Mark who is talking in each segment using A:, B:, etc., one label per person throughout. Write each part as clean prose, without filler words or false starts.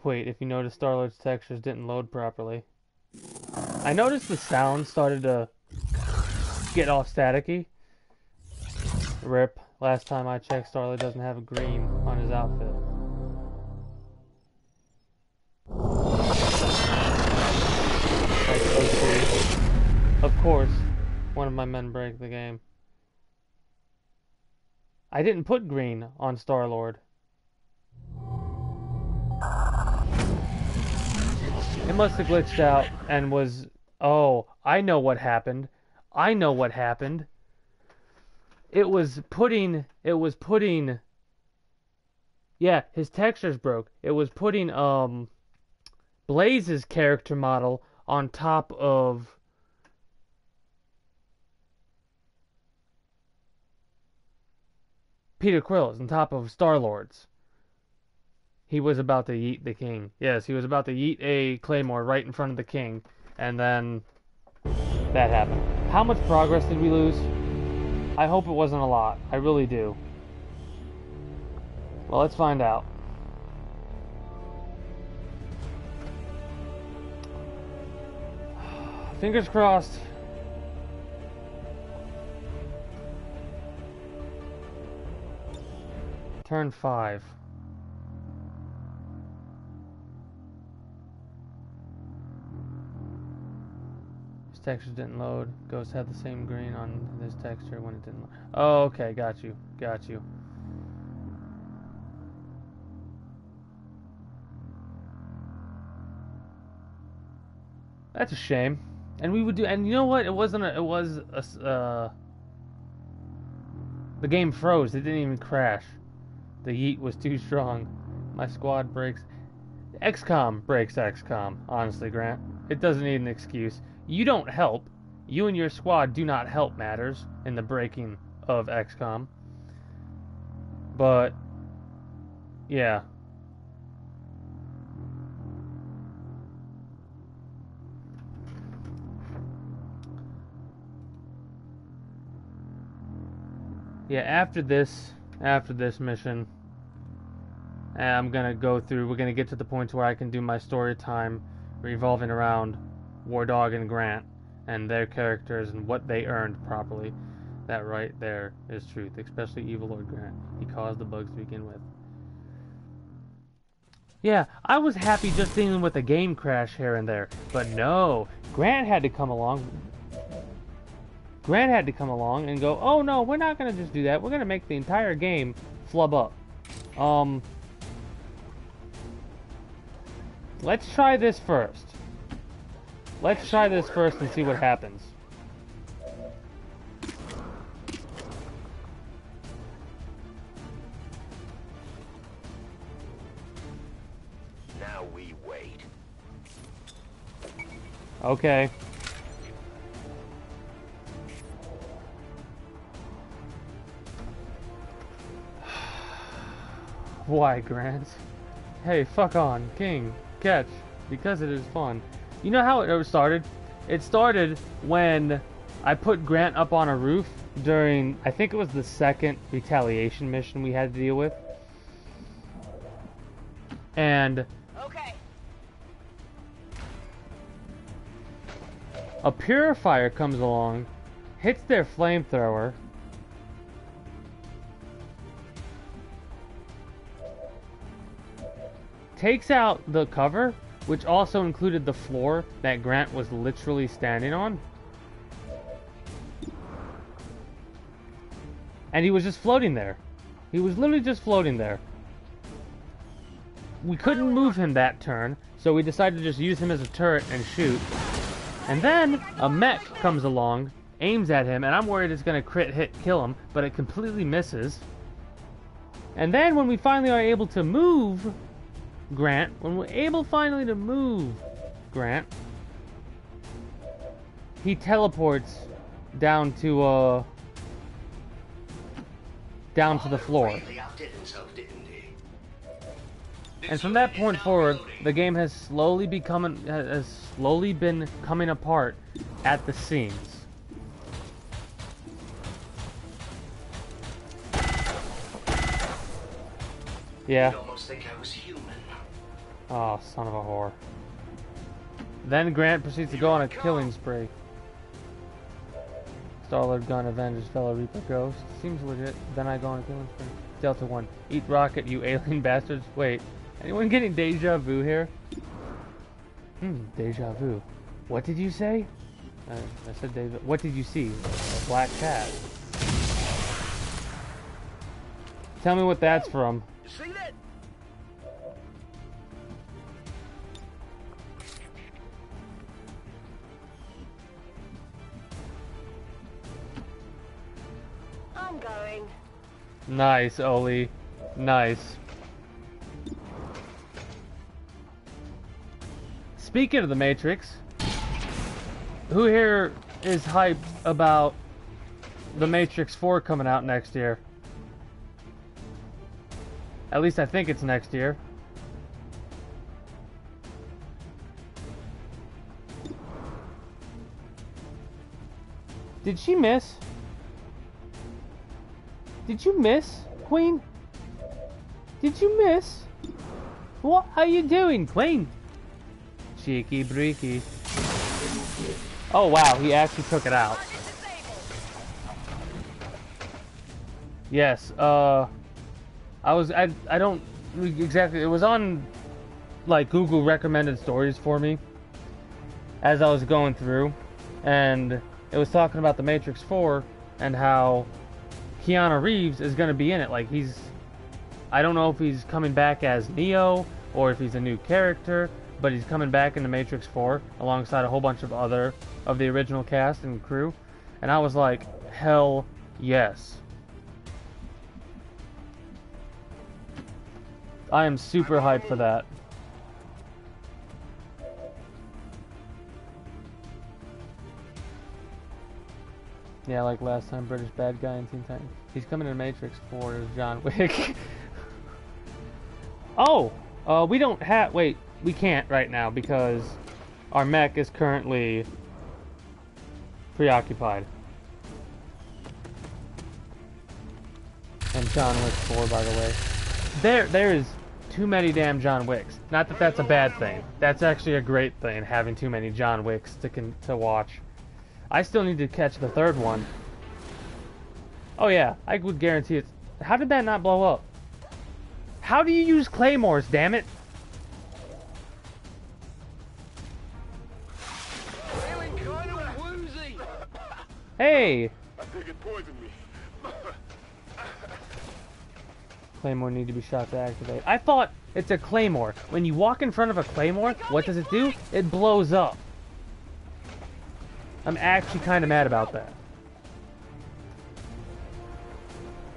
A: Wait, if you notice Star-Lord's textures didn't load properly. I noticed the sound started to get all staticky. Rip. Last time I checked, Star-Lord doesn't have a green on his outfit. That's so serious. Of course, one of my men break the game. I didn't put green on Star-Lord. It must have glitched out and was... Oh, I know what happened. I know what happened. It was putting... Yeah, his textures broke. It was putting, Blaze's character model on top of... Peter Quill's on top of Star-Lord's. He was about to yeet the king. Yes, he was about to yeet a claymore right in front of the king. And then that happened. How much progress did we lose? I hope it wasn't a lot. I really do. Well, let's find out. Fingers crossed. Turn 5. His textures didn't load. Ghost had the same green on this texture when it didn't load. Oh, okay, got you. Got you. That's a shame. And we would do, and you know what? It wasn't a, it was a, the game froze. It didn't even crash. The yeet was too strong. My squad breaks. XCOM breaks XCOM, honestly, Grant. It doesn't need an excuse. You don't help. You and your squad do not help matters in the breaking of XCOM. But, yeah. Yeah, after this mission, I'm gonna go through, we're gonna get to the point where I can do my story time revolving around War Dog and Grant and their characters and what they earned properly. That right there is truth, especially Evil Lord Grant. He caused the bugs to begin with. Yeah, I was happy just dealing with a game crash here and there, but no, Grant had to come along. Grant had to come along and go, oh no, we're not going to just do that. We're going to make the entire game flub up. Let's try this first. Let's try this first and see what happens.
B: Now we wait.
A: Okay. Why, Grant? Hey, fuck on. King. Catch. Because it is fun. You know how it started? It started when I put Grant up on a roof during, I think it was the second retaliation mission we had to deal with. And
C: okay.
A: A purifier comes along, hits their flamethrower, takes out the cover, which also included the floor that Grant was literally standing on. And he was just floating there. He was literally just floating there. We couldn't move him that turn, so we decided to just use him as a turret and shoot. And then a mech comes along, aims at him, and I'm worried it's going to crit hit kill him, but it completely misses. And then when we finally are able to move Grant, he teleports down to the floor. And from that point forward, the game has slowly been coming apart at the seams. Yeah.
B: You'd almost think I was human.
A: Oh, son of a whore. Then Grant proceeds to go on a killing spree. Star-Lord gun avenges fellow Reaper ghost. Seems legit. Then I go on a killing spree. Delta 1. Eat rocket, you alien bastards. Wait. Anyone getting deja vu here? Deja vu. What did you say? I said deja. What did you see? A black cat. Tell me what that's from.
B: You see that?
C: I'm going.
A: Nice, Oli. Nice. Speaking of the Matrix, who here is hyped about the Matrix 4 coming out next year? At least I think it's next year. Did she miss? Did you miss, Queen? Did you miss? What are you doing, Queen? Cheeky breaky. Oh wow, he actually took it out. Yes, I don't exactly, it was on like Google recommended stories for me as I was going through, and it was talking about the Matrix 4 and how Keanu Reeves is going to be in it. Like I don't know if he's coming back as Neo or if he's a new character, but he's coming back in the Matrix 4 alongside a whole bunch of other of the original cast and crew, and I was like, hell yes. I am super hyped for that. Yeah, like last time, British bad guy in Teen Titans. He's coming in Matrix 4 as John Wick. Oh! We don't have... Wait, we can't right now because our mech is currently preoccupied. And John Wick 4, by the way. There is too many damn John Wicks. Not that that's a bad thing. That's actually a great thing, having too many John Wicks to watch. I still need to catch the third one. Oh yeah, I would guarantee it. How did that not blow up? How do you use claymores, damn it?
B: Feeling kind of woozy.
A: Hey!
B: I think it poisoned me.
A: Claymore need to be shot to activate. I thought it's a claymore. When you walk in front of a claymore, what does it do? It blows up. I'm actually kind of mad about that.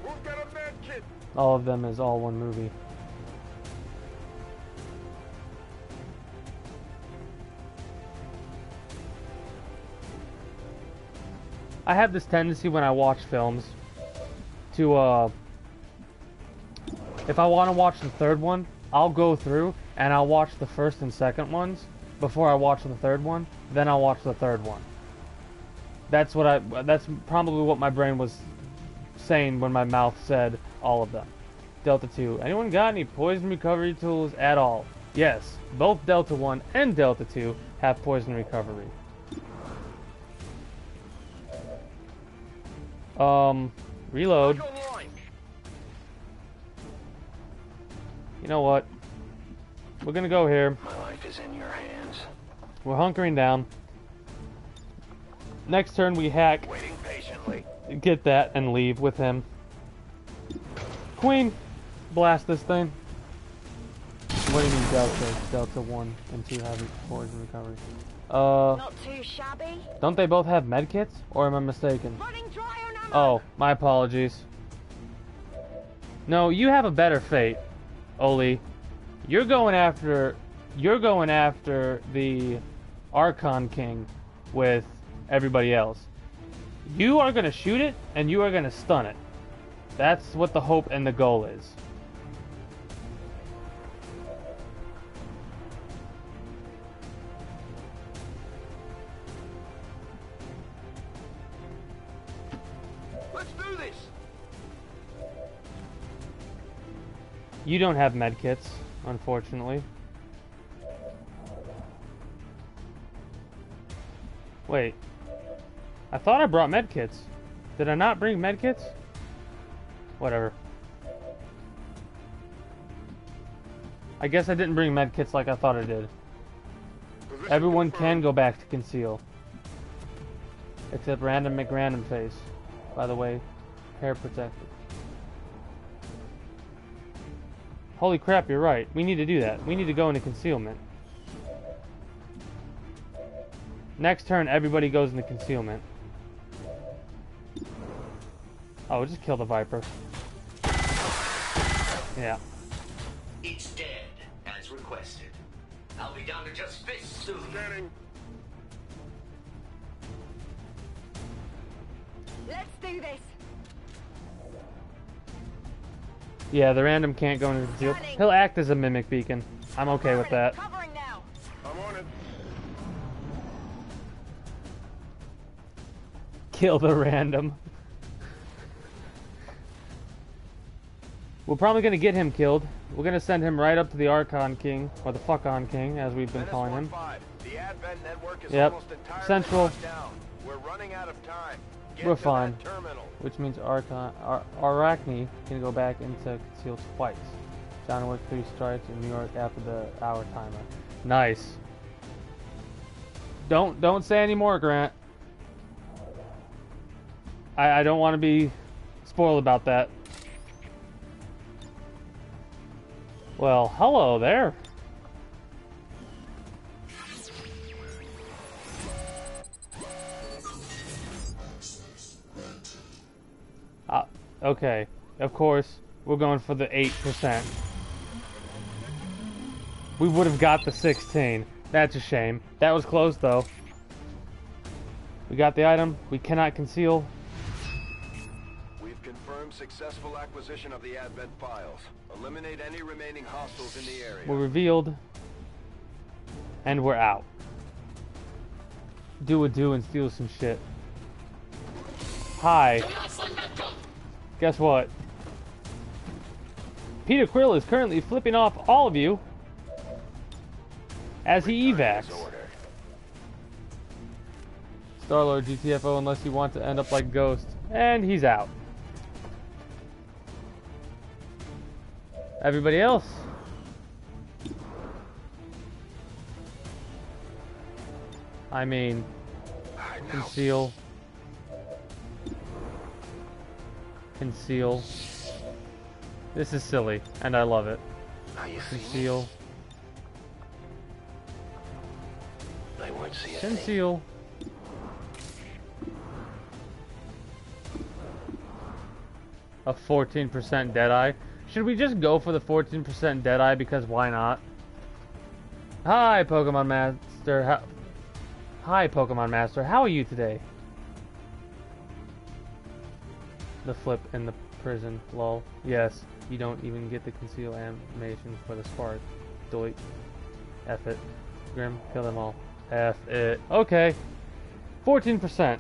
B: Who's got a med kit?
A: All of them is all one movie. I have this tendency when I watch films to, if I want to watch the third one, I'll go through and I'll watch the first and second ones before I watch the third one, then I'll watch the third one. That's probably what my brain was saying when my mouth said all of them. Delta 2. Anyone got any poison recovery tools at all? Yes, both Delta 1 and Delta 2 have poison recovery. Reload. You know what? We're gonna go here.
B: My life is in your hands.
A: We're hunkering down. Next turn we hack,
B: Waiting patiently.
A: get that, and leave with him. Queen, blast this thing. What do you mean Delta? Delta 1 and 2 have poison recovery.
C: Not too shabby.
A: Don't they both have medkits? Or am I mistaken?
C: Running dry on ammo.
A: Oh, my apologies. No, you have a better fate, Oli. You're going after the Archon King with everybody else. You are going to shoot it and you are going to stun it. That's what the hope and the goal is.
B: Let's do this.
A: You don't have medkits, unfortunately. Wait. I thought I brought medkits. Did I not bring medkits? Whatever. I guess I didn't bring medkits like I thought I did.
B: Position
A: Everyone
B: confirmed.
A: can go back to conceal. Except Random McRandom Face. By the way, hair protected. Holy crap, you're right. We need to do that. We need to go into concealment. Next turn, everybody goes into concealment. Oh, we'll just kill the Viper. Yeah.
D: It's dead, as requested. I'll be down to just fists soon.
B: Scanning.
C: Let's do this.
A: Yeah, the random can't go into conceal. He'll act as a mimic beacon. I'm okay with that.
C: Covering now.
B: I'm on it.
A: Kill the random. We're probably gonna get him killed. We're gonna send him right up to the Archon King, or the Fuck-on King, as we've been calling him.
B: The Advent network is
A: Yep.
B: almost entirely
A: Central.
B: locked down. We're running out of time. Get
A: We're
B: to
A: fine.
B: that terminal.
A: Which means Arachne can go back into conceal twice. John Wick 3 starts in New York after the hour timer. Nice. Don't say any more, Grant. I don't want to be spoiled about that. Well, hello there. Okay, of course, we're going for the 8%. We would have got the 16. That's a shame. That was close, though. We got the item. We cannot conceal.
B: We've confirmed successful acquisition of the Advent files. Eliminate any remaining hostiles in the area.
A: We're revealed. And we're out. Do and steal some shit. Hi. Guess what? Peter Quill is currently flipping off all of you as he evacs. Star-Lord GTFO unless you want to end up like Ghost. And he's out. Everybody else? I mean, conceal. Conceal. This is silly, and I love it. Conceal.
B: They won't see a
A: Conceal. A 14% Deadeye. Should we just go for the 14% Deadeye because why not? Hi, Pokemon Master. Hi, Pokemon Master. How are you today? The flip in the prison. Lol. Yes, you don't even get the conceal animation for the spark. Doit. F it. Grim, kill them all. F it. Okay. 14%.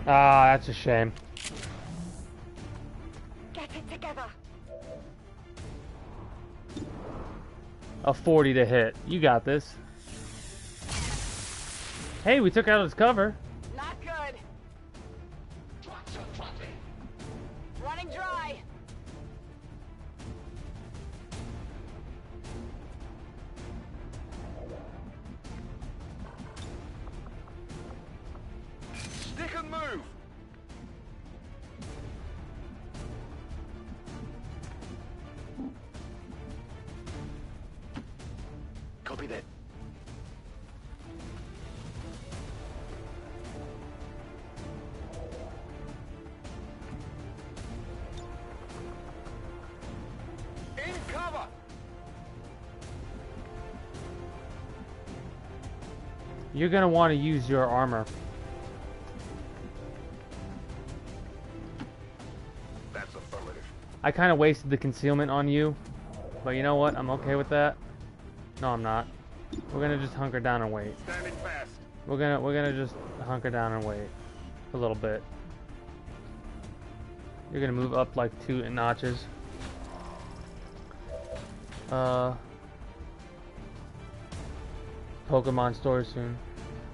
A: Ah, that's a shame.
C: Get it together.
A: A 40 to hit. You got this. Hey, we took out his cover.
C: Not good. Running dry.
B: Stick and move. Copy that. In cover.
A: You're gonna want to use your armor.
B: That's affirmative.
A: I kind of wasted the concealment on you, but you know what? I'm okay with that. No, I'm not. We're gonna just hunker down and wait.
B: Standing fast.
A: We're gonna just hunker down and wait a little bit. You're gonna move up like 2 notches. Pokemon store soon.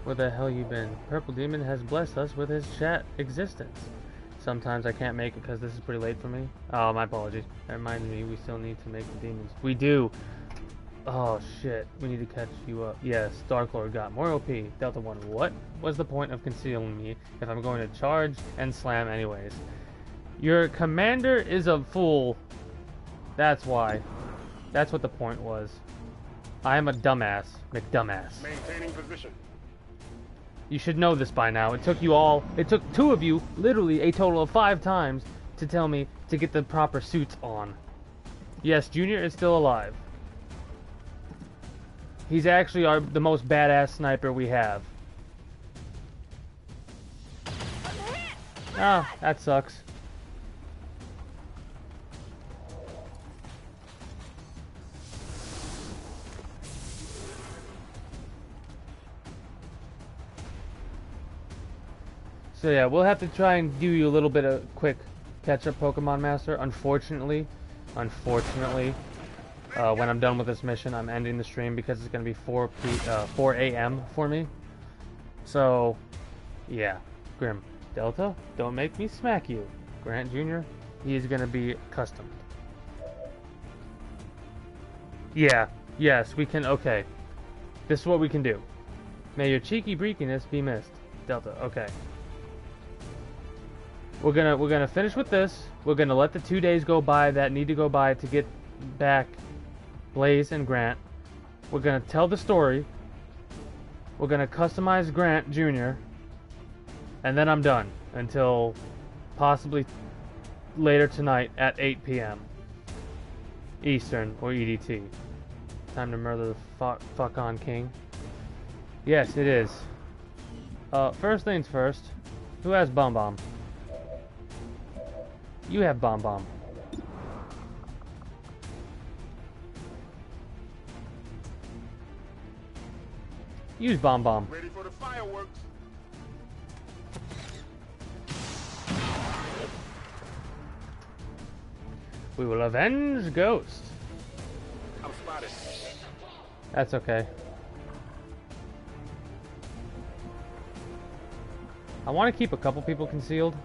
A: Where the hell you been? Purple Demon has blessed us with his chat existence. Sometimes I can't make it because this is pretty late for me. Oh, my apologies. That reminds me, we still need to make the demons. We do! Oh, shit. We need to catch you up. Yes, Dark Lord got more OP. Delta 1, what was the point of concealing me if I'm going to charge and slam anyways? Your commander is a fool. That's why. That's what the point was. I am a dumbass. McDumbass.
B: Maintaining position.
A: You should know this by now. It took two of you, literally a total of 5 times, to tell me to get the proper suits on. Yes, Junior is still alive. He's actually the most badass sniper we have. Ah, that sucks. So yeah, we'll have to try and do you a little bit of quick catch-up Pokemon Master. Unfortunately, when I'm done with this mission, I'm ending the stream because it's going to be 4 a.m. for me. So, yeah. Grim. Delta, don't make me smack you. Grant Jr., he's going to be custom. Yeah. Yes, we can. Okay. This is what we can do. May your cheeky breakiness be missed. Delta, okay. We're gonna finish with this. We're gonna let the 2 days go by that need to go by to get back Blaze and Grant. We're gonna tell the story. We're gonna customize Grant Jr. And then I'm done until possibly later tonight at 8 p.m. Eastern or EDT. Time to murder the fuck on king. Yes, it is. First things first. Who has Bomb Bomb? You have Bomb Bomb. Use Bomb Bomb.
B: Ready for the fireworks.
A: We will avenge Ghost.
B: I'm spotted.
A: That's okay. I want to keep a couple people concealed.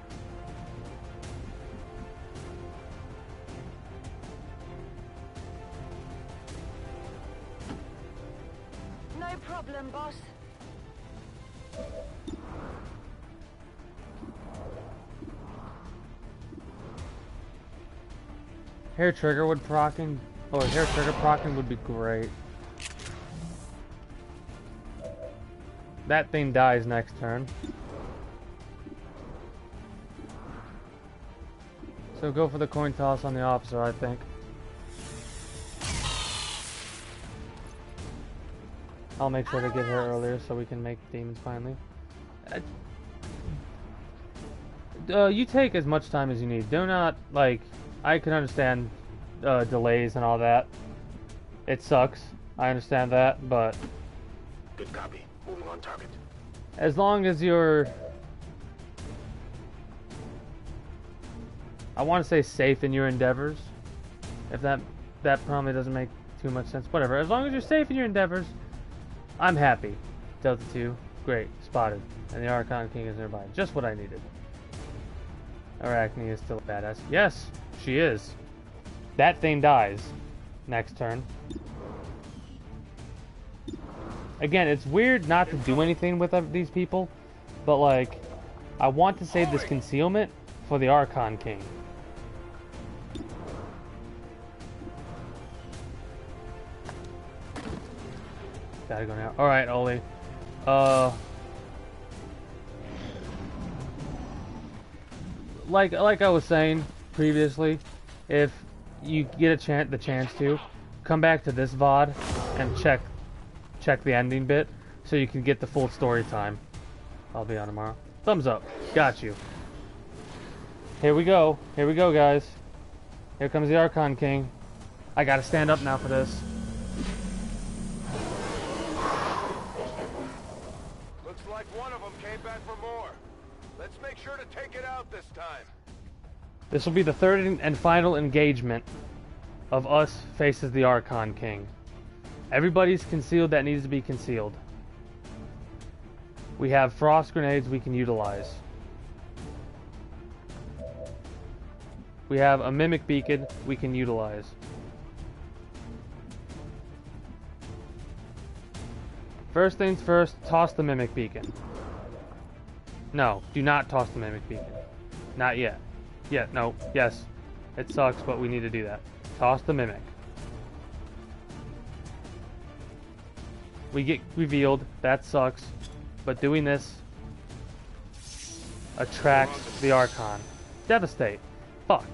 C: No problem, boss.
A: Hair trigger would procking. Oh, hair trigger procking would be great. That thing dies next turn. So go for the coin toss on the officer, I think. I'll make sure to get her earlier so we can make demons finally. You take as much time as you need. Do not, like, I can understand delays and all that. It sucks. I understand that, but
B: Good copy. Moving on target.
A: as long as you're, I want to say safe in your endeavors. If that probably doesn't make too much sense. Whatever. As long as you're safe in your endeavors, I'm happy. Delta 2, great, spotted. And the Archon King is nearby. Just what I needed. Arachne is still a badass. Yes, she is. That thing dies next turn. Again, it's weird not to do anything with these people, but like, I want to save this concealment for the Archon King. Gotta go now. Alright, Oli. Like I was saying previously, if you get the chance to, come back to this VOD and check the ending bit so you can get the full story time. I'll be on tomorrow. Thumbs up. Got you. Here we go. Here we go, guys. Here comes the Archon King. I gotta stand up now for this.
B: Looks like one of them came back for more. Let's make sure to take it out this time.
A: This will be the third and final engagement of us faces the Archon King. Everybody's concealed that needs to be concealed. We have frost grenades we can utilize. We have a mimic beacon we can utilize. First things first, toss the mimic beacon. No, do not toss the mimic beacon. Not yet. Yet, no, yes. It sucks, but we need to do that. Toss the mimic. We get revealed, that sucks. But doing this attracts the Archon. Devastate. Fuck.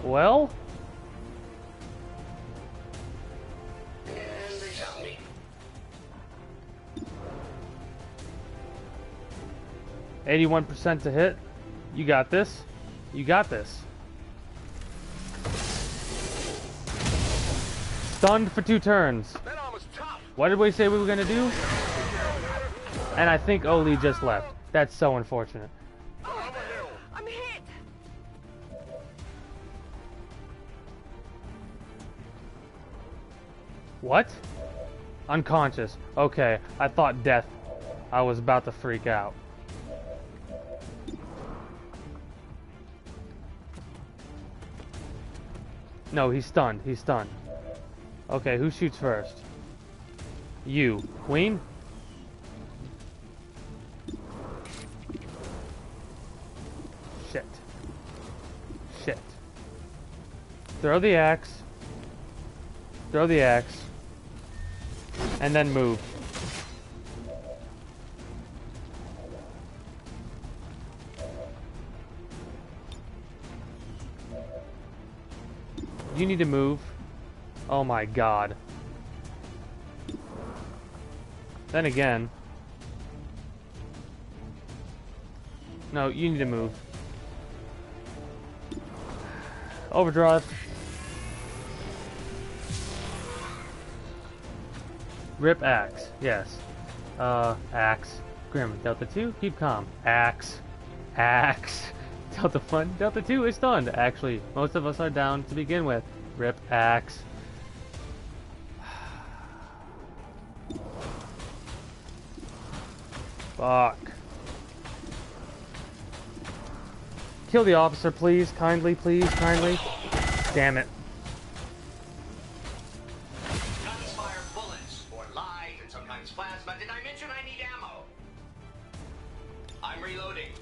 A: Well?
D: And they found me.
A: 81% to hit. You got this. You got this. Stunned for 2 turns. What did we say we were gonna do? And I think Oli just left. That's so unfortunate.
C: I'm hit.
A: What? Unconscious. Okay, I thought death. I was about to freak out. No, he's stunned. He's stunned. Okay, who shoots first? You. Queen? Shit. Shit. Throw the axe. Throw the axe. And then move. You need to move. Oh my god. Then again. No, you need to move. Overdrive. Rip axe. Yes. Axe. Grim. Delta 2, keep calm. Axe. Axe. Delta 1, Delta 2 is stunned. Actually, most of us are down to begin with. Rip axe. Fuck. Kill the officer, please. Kindly, please. Kindly. Damn it.
D: Guns fire bullets, or light, and sometimes plasma. Did I mention I need ammo? I'm reloading.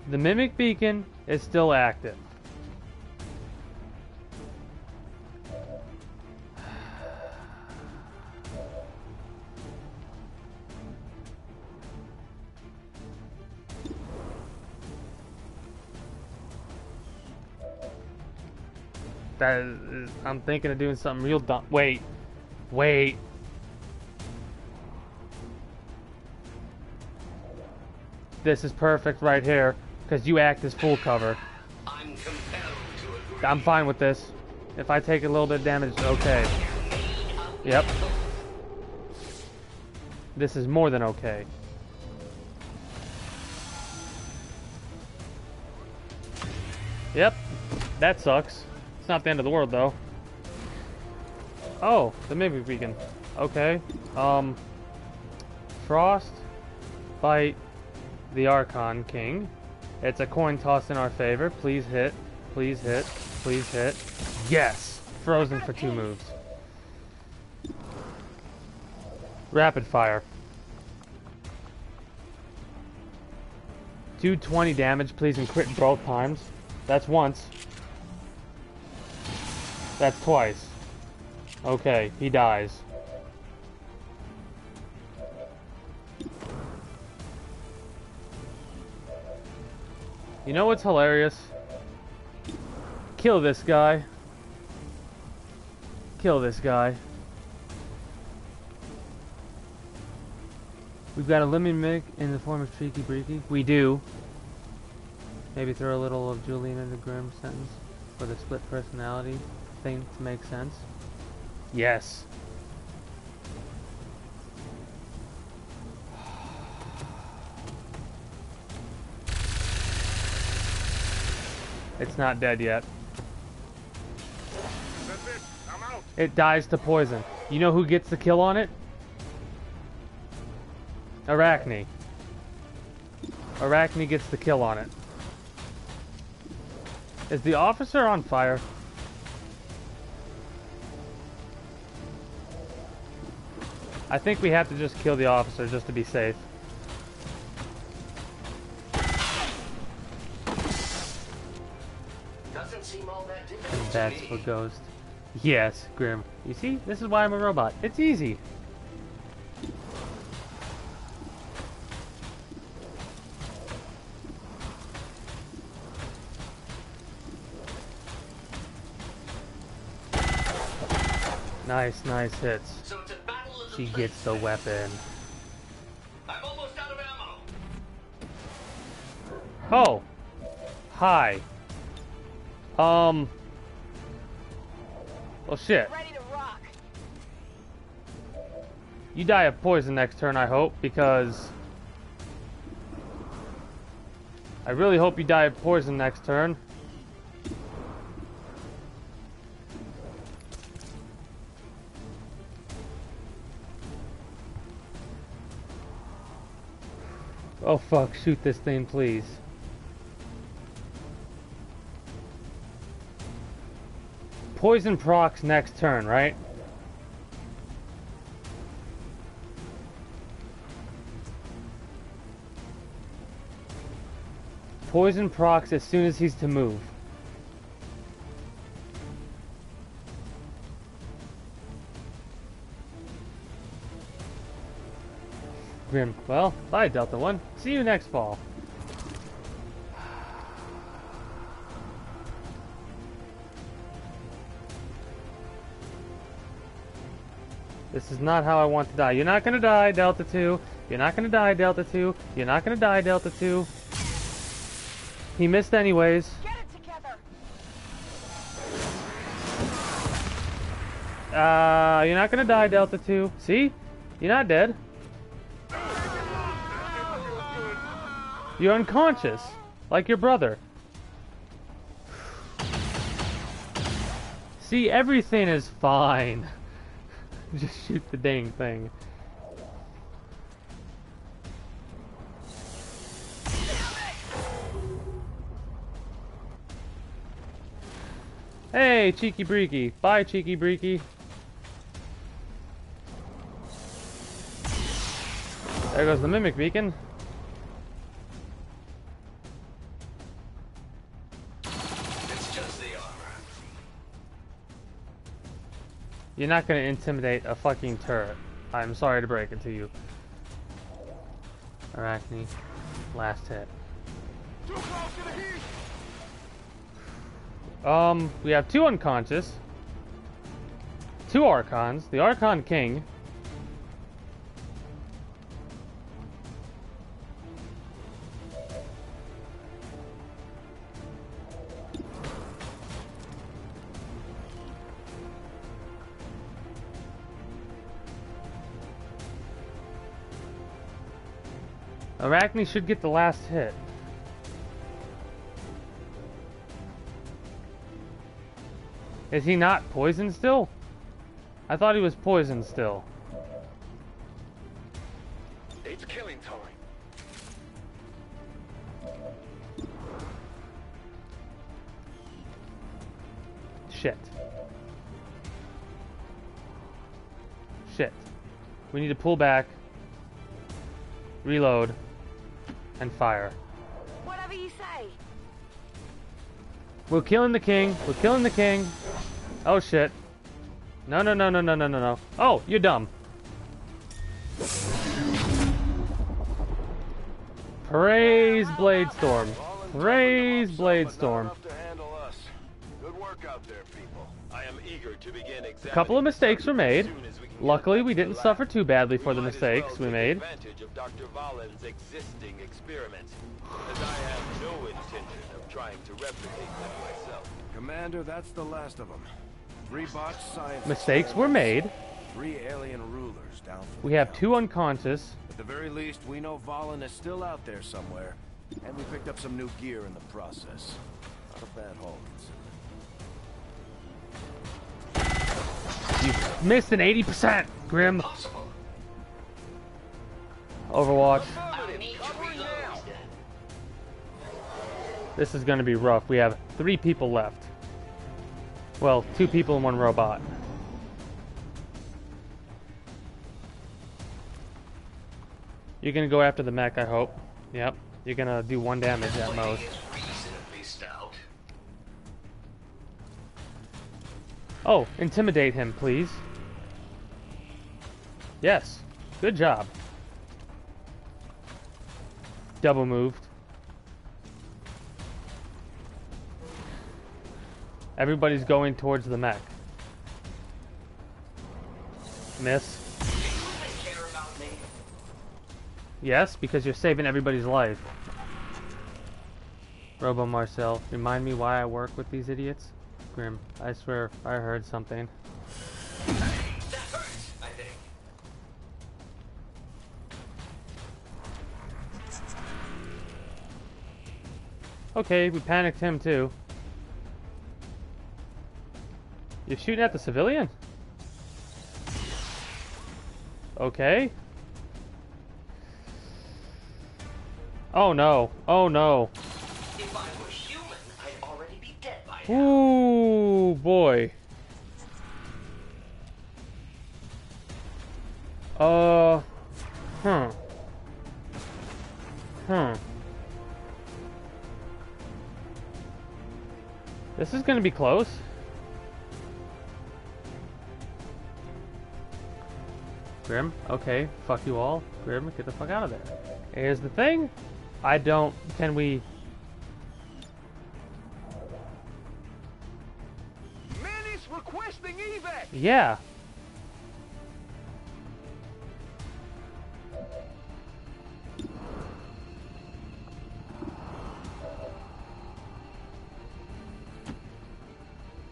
A: The mimic beacon is still active. I'm thinking of doing something real dumb. Wait. Wait. This is perfect right here, because you act as full cover.
D: I'm compelled to agree.
A: I'm fine with this. If I take a little bit of damage, okay. Yep. This is more than okay. Yep. That sucks. It's not the end of the world, though. Oh, the mimic beacon. Okay. Frost, fight the Archon King. It's a coin toss in our favor. Please hit. Please hit. Please hit. Yes! Frozen for 2 moves. Rapid fire. 220 damage, please, and crit both times. That's once. That's twice. Okay, he dies. You know what's hilarious? Kill this guy. Kill this guy. We've got a lemon mic in the form of Streaky Breaky. We do. Maybe throw a little of Julian into Grimm's sentence for the split personality thing to make sense. Yes. It's not dead yet.
E: That's it. I'm out.
A: It dies to poison. You know who gets the kill on it? Arachne. Arachne gets the kill on it. Is the officer on fire? I think we have to just kill the officer just to be safe.
D: Doesn't seem all that difficult
A: That's
D: to me.
A: for Ghost. Yes, Grim. You see? This is why I'm a robot. It's easy. Nice, nice hits.
D: So it's a battle of the
A: She
D: places
A: gets the
D: then.
A: weapon.
D: I'm almost out of ammo.
A: Oh! Hi. Well, shit.
C: Ready to rock.
A: You die of poison next turn, I hope, because... I really hope you die of poison next turn. Oh fuck, shoot this thing, please. Poison procs next turn, right? Poison procs as soon as he's to move. Grim. Well, bye Delta 1. See you next fall. This is not how I want to die. You're not gonna die, Delta 2. You're not gonna die, Delta 2. You're not gonna die, Delta 2. He missed anyways.
C: Get it together.
A: You're not gonna die, Delta 2. See? You're not dead. You're unconscious. Like your brother. See, everything is fine. Just shoot the dang thing. Hey, Cheeky Breeky. Bye, Cheeky Breeky. There goes the Mimic Beacon.
D: It's just the armor.
A: You're not gonna intimidate a fucking turret. I'm sorry to break it to you. Arachne. Last hit.
E: Too close to the heat.
A: We have two unconscious. Two Archons. The Archon King. Arachne should get the last hit. Is he not poisoned still? I thought he was poisoned still.
B: It's killing time.
A: Shit. Shit. We need to pull back, reload, and fire.
C: Whatever you say.
A: We're killing the king. We're killing the king. Oh shit. No, no, no, no, no, no, no, no. Oh, you're dumb. Praise Bladestorm. Praise Bladestorm.
B: Good work out there, people. I am eager to begin
A: A couple of mistakes were made. Luckily, we didn't suffer too badly for the mistakes we made.
B: Advantage of Dr. Valen's existing experiment, as I have no intention of trying to replicate them myself. Commander, that's the last of them. 3 botched science.
A: Mistakes were made.
B: 3 alien rulers down.
A: We have 2 unconscious.
B: At the very least, we know Valen is still out there somewhere, and we picked up some new gear in the process. a bad haul,
A: You missed an 80%, Grim.
D: Possible.
A: Overwatch.
D: I'll need to reload.
A: This is going to be rough. We have 3 people left. Well, 2 people and 1 robot. You're going to go after the mech, I hope. Yep. You're going to do 1 damage at most.
D: Reasonably stout.
A: Oh, intimidate him, please. Yes. Good job. Double moved. Everybody's going towards the mech. Miss.
D: Do you even care about me?
A: Yes, because you're saving everybody's life. Robo Marcel, remind me why I work with these idiots? Grim, I swear I heard something.
D: That hurts, I think.
A: Okay, we panicked him too. You're shooting at the civilian? Okay. Oh no. Oh no.
D: If I were human, I'd already be dead by now.
A: Ooh, boy. Hmm. This is gonna be close. Grim, okay, fuck you all. Grim, get the fuck out of there. Here's the thing. Can we...
E: Menace requesting evac!
A: Yeah.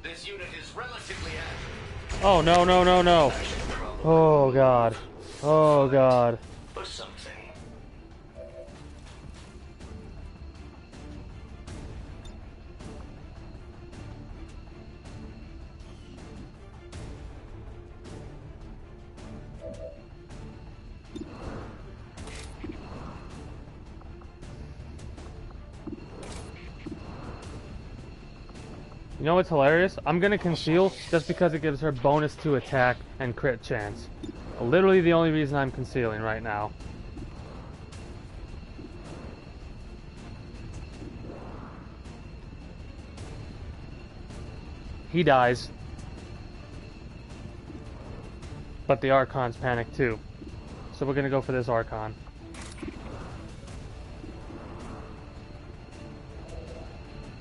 D: This unit is relatively accurate.
A: Oh, no, no, no, no. Oh, God. Oh, God.
D: Or something.
A: You know what's hilarious? I'm gonna conceal just because it gives her bonus to attack and crit chance. Literally the only reason I'm concealing right now. He dies. But the Archon's panicked too. So we're gonna go for this Archon.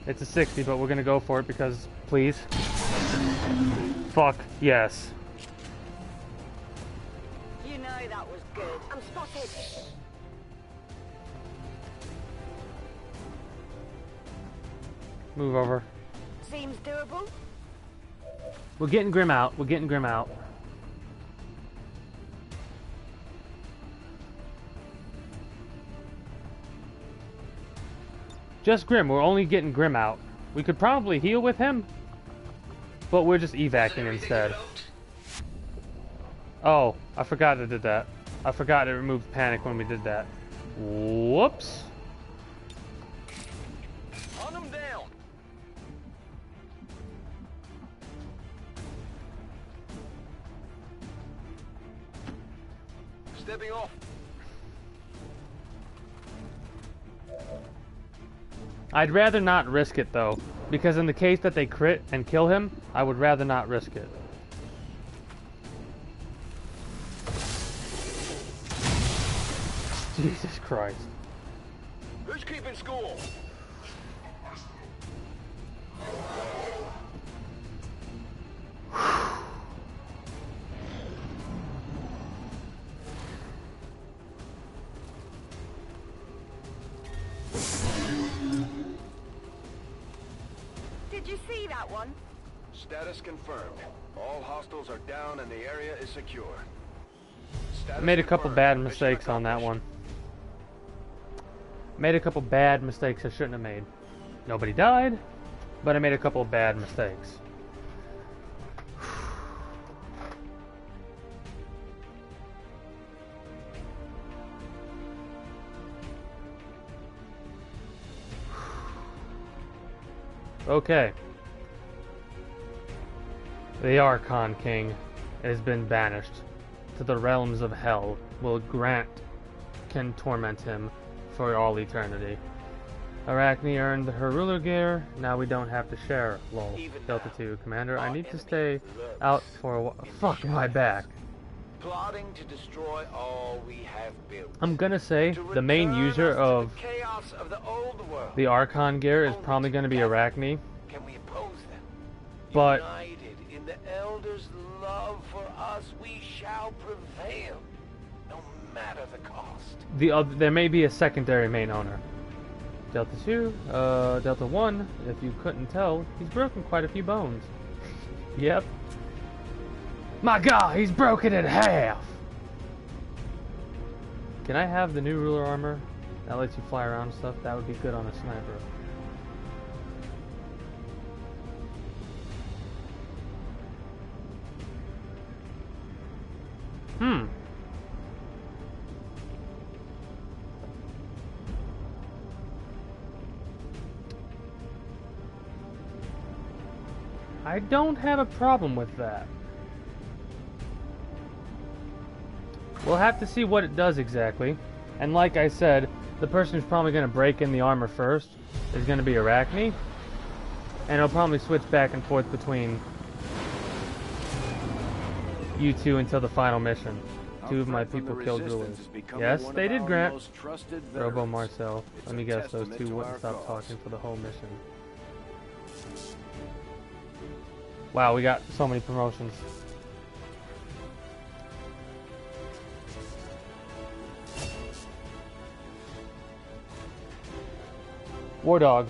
A: It's a 60, but we're gonna go for it because, please. Fuck, yes.
C: You know that was good. I'm spotted.
A: Move over.
C: Seems doable.
A: We're getting Grim out. We're getting Grim out. Just Grim. We're only getting Grim out. We could probably heal with him, but we're just evacing instead. Oh, I forgot I did that. I forgot it removed panic when we did that. Whoops.
E: Hunt them down! Stepping off.
A: I'd rather not risk it though, because in the case that they crit and kill him, I would rather not risk it. Jesus Christ.
E: Who's keeping score?
C: Did you see that one?
B: Status confirmed. All hostiles are down and the area is secure.
A: I
B: Status
A: made a couple
B: confirmed.
A: bad
B: Mission
A: mistakes on that
B: accomplished.
A: one. Made a couple bad mistakes I shouldn't have made. Nobody died. but I made a couple of bad mistakes. Okay. The Archon King has been banished to the realms of hell. Will Grant can torment him for all eternity. Arachne earned her ruler gear. Now we don't have to share. Lol. Delta 2 Commander. I need to stay out for a while. Fuck my back.
E: Plotting to destroy all we have built.
A: I'm gonna say the main user of
E: chaos of the old world.
A: the Archon gear is probably gonna be Arachne.
E: Can we oppose them?
A: But
E: United in the Elder's love for us, we shall prevail, no matter the cost.
A: there may be a secondary main owner. Delta 2, Delta 1, if you couldn't tell, he's broken quite a few bones. Yep. My god, he's broken in half! Can I have the new ruler armor? That lets you fly around and stuff. That would be good on a sniper. I don't have a problem with that. We'll have to see what it does exactly. And like I said, the person who's probably going to break in the armor first is going to be Arachne. And it'll probably switch back and forth between you two until the final mission. Two of my people killed rulers. Yes, they did, Grant. Robo Marcel. Let me guess, those two wouldn't stop talking for the whole mission. Wow, we got so many promotions. War Dog.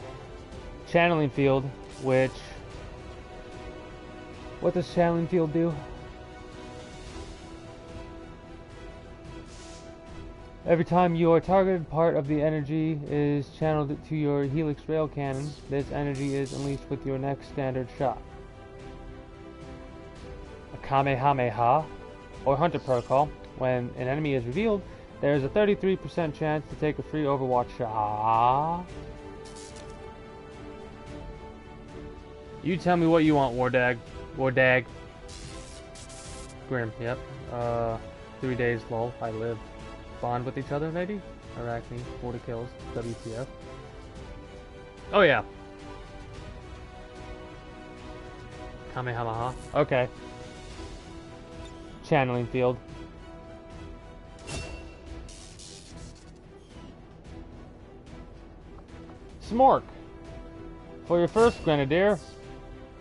A: Channeling field, which... What does channeling field do? Every time your targeted part of the energy is channeled to your Helix rail cannon, this energy is unleashed with your next standard shot. A Kamehameha, or Hunter Protocol. When an enemy is revealed, there is a 33% chance to take a free Overwatch shot. You tell me what you want, Wardag. Wardag. Grim, yep. 3 days, lol, I live. Bond with each other, maybe? Arachne, 40 kills, WTF. Oh yeah. Kamehameha. Okay. Channeling field. Smork. For your first Grenadier,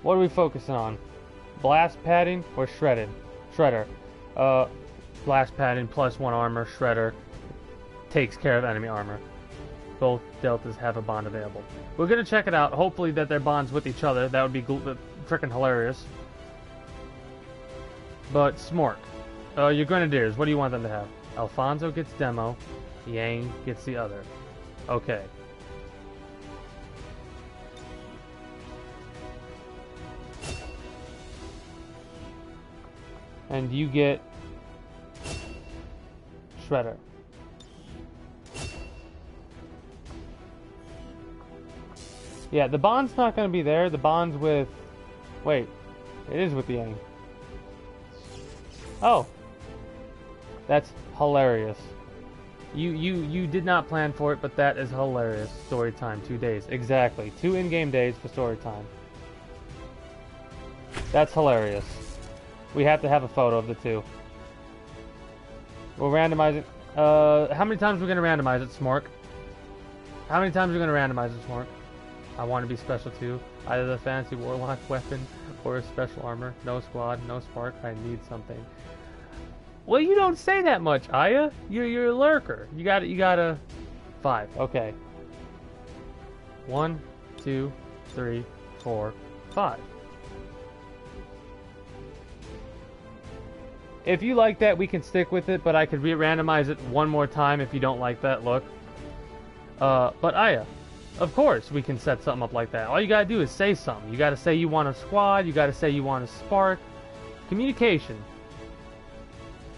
A: what are we focusing on? Blast padding or shredded? Shredder. Blast padding plus 1 armor. Shredder takes care of enemy armor. Both deltas have a bond available. We're gonna check it out. Hopefully that they're bonds with each other. That would be freaking hilarious. But Smork, your Grenadiers, what do you want them to have? Alfonso gets demo. Yang gets the other. Okay. And you get Shredder. Yeah, the bond's not going to be there. The bond's with... Wait. It is with the Yang. Oh. That's hilarious. You did not plan for it, but that is hilarious. Story time, 2 days. Exactly. 2 in-game days for story time. That's hilarious. We have to have a photo of the two. We'll randomize it. How many times are we going to randomize it, Smork? How many times are we going to randomize it, Smork? I want to be special too. Either the fancy warlock weapon or a special armor. No squad, no spark. I need something. Well, you don't say that much, Aya. You're a lurker. You gotta 5. Okay. 1, 2, 3, 4, 5. If you like that, we can stick with it, but I could re-randomize it one more time if you don't like that look. But Aya, Of course we can set something up like that. All you gotta do is say something. You gotta say you want a squad, you gotta say you want a spark. Communication.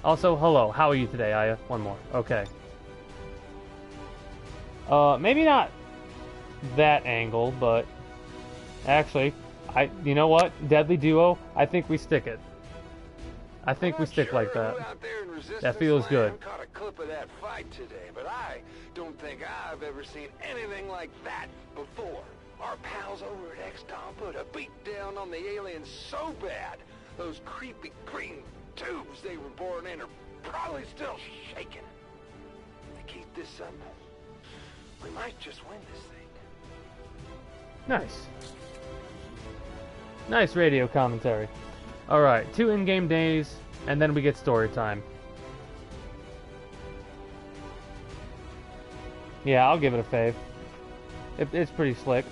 A: Also, hello, how are you today, Aya? One more. Okay. Maybe not that angle, but actually, you know what? Deadly duo, I think we stick it. I think we stick like that. That feels good.
E: I caught a clip of that fight today, but I don't think I've ever seen anything like that before. Our pals over at XCOM put a beat down on the aliens so bad, those creepy green tubes they were born in are probably still shaking. If they keep this up, we might just win this thing.
A: Nice. Nice radio commentary. Alright, 2 in-game days, and then we get story time. Yeah, I'll give it a fave. It's pretty slick.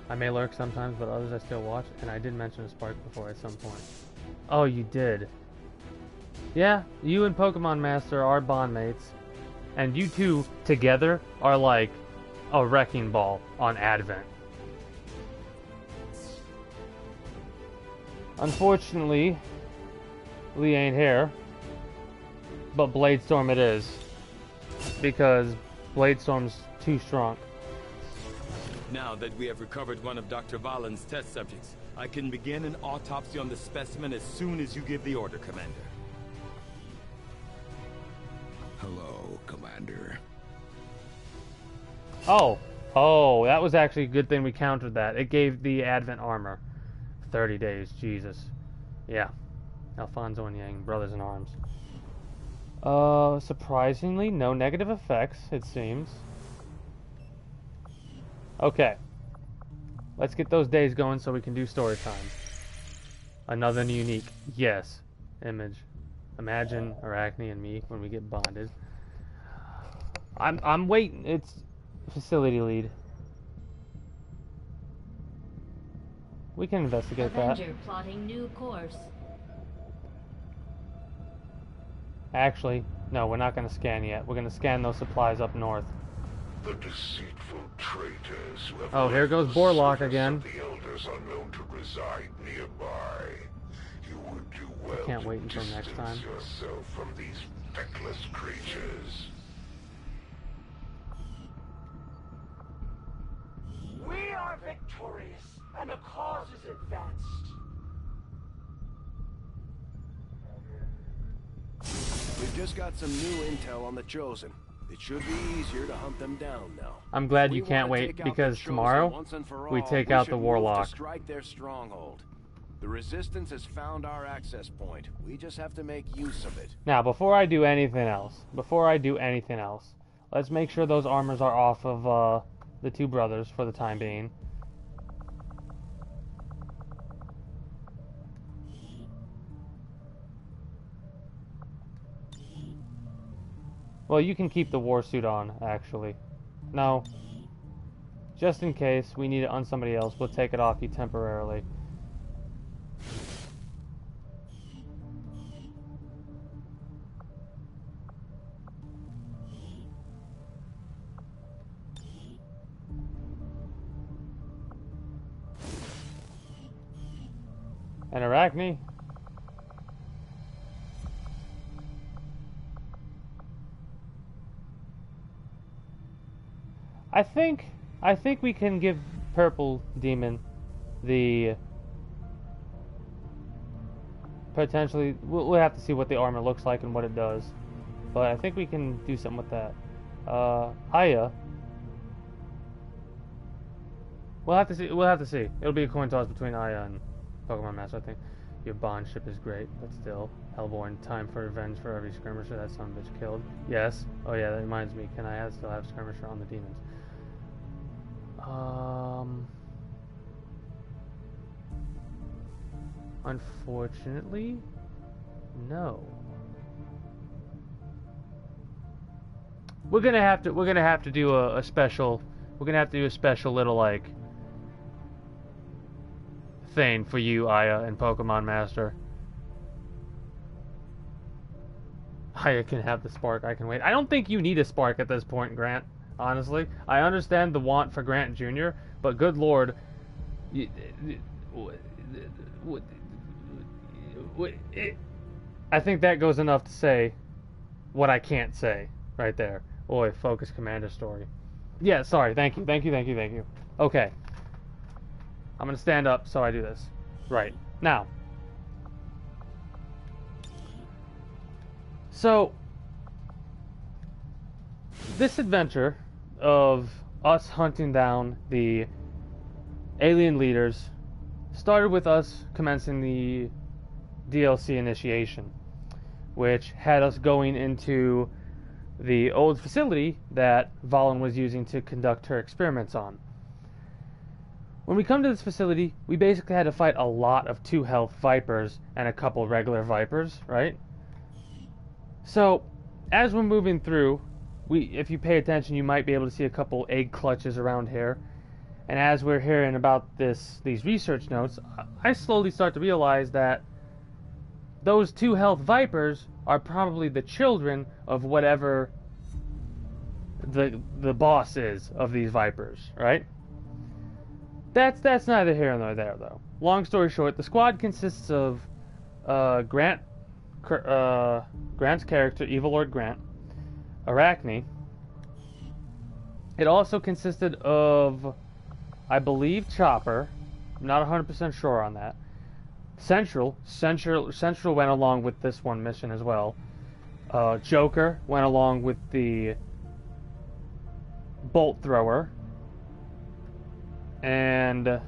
A: I may lurk sometimes, but others I still watch, and I did mention a spark before at some point. Oh, you did. Yeah, you and Pokemon Master are bond mates, and you two together are like a wrecking ball on Advent. Unfortunately, Lee ain't here, but Bladestorm it is, because Bladestorm's too strong.
B: Now that we have recovered one of Dr. Valen's test subjects, I can begin an autopsy on the specimen as soon as you give the order, Commander.
F: Hello, Commander.
A: Oh, that was actually a good thing we countered that. It gave the Advent armor. 30 days, Jesus. Yeah. Alfonso and Yang, brothers in arms. Surprisingly, no negative effects, it seems. Okay. Let's get those days going so we can do story time. Another unique, yes, image. Imagine Arachne and me when we get bonded. I'm waiting. It's facility lead. We can investigate
G: Avenger
A: that.
G: plotting new course.
A: Actually, no, we're not going to scan yet. We're going to scan those supplies up north.
F: The deceitful traitors who have
A: Oh, here goes Borlock again.
F: the elders are known to reside nearby. You would do well
A: Can't
F: to
A: wait until next
F: distance
A: time.
F: yourself from these feckless creatures.
E: We are victorious, and the cause is advanced.
B: We've just got some new intel on the Chosen. It should be easier to hunt them down now.
A: I'm glad you
B: We
A: can't
B: wanna
A: wait
B: take out the
A: because
B: Chosen
A: tomorrow
B: once and for
A: we
B: all.
A: take
B: We
A: out
B: should
A: the
B: move
A: Warlock.
B: to strike their stronghold. The Resistance has found our access point. We just have to make use of it.
A: Now, before I do anything else, let's make sure those armors are off of the two brothers for the time being. Well, you can keep the war suit on, actually. No. Just in case we need it on somebody else, we'll take it off you temporarily. And Arachne? I think we can give Purple Demon the potentially we'll have to see what the armor looks like and what it does. But I think we can do something with that. Aya. We'll have to see. It'll be a coin toss between Aya and Pokemon Master, I think. Your bond ship is great, but still. Hellborn, time for revenge for every skirmisher that son of a bitch killed. Yes. Oh yeah, that reminds me. Can I still have skirmisher on the demons? Unfortunately, no. We're gonna have to do a special. We're gonna have to do a special little like thing for you, Aya, and Pokemon Master. Aya can have the spark. I can wait. I don't think you need a spark at this point, Grant. honestly. I understand the want for Grant Jr., but good lord, I think that goes enough to say what I can't say right there. Oi, focus commander story. Yeah, sorry, thank you. Okay. I'm gonna stand up so I do this. Right. Now. So, this adventure of us hunting down the alien leaders started with us commencing the DLC initiation, which had us going into the old facility that Valen was using to conduct her experiments on. When we come to this facility, we basically had to fight a lot of 2 health Vipers and a couple regular Vipers, right? So, as we're moving through, if you pay attention, you might be able to see a couple egg clutches around here. And as we're hearing about these research notes, I slowly start to realize that those 2 health Vipers are probably the children of whatever the boss is of these Vipers, right? That's neither here nor there, though. Long story short, the squad consists of Grant's character, Evil Lord Grant, Arachne. It also consisted of, I believe, Chopper. I'm not 100% sure on that. Central went along with this one mission as well. Joker went along with the bolt thrower. And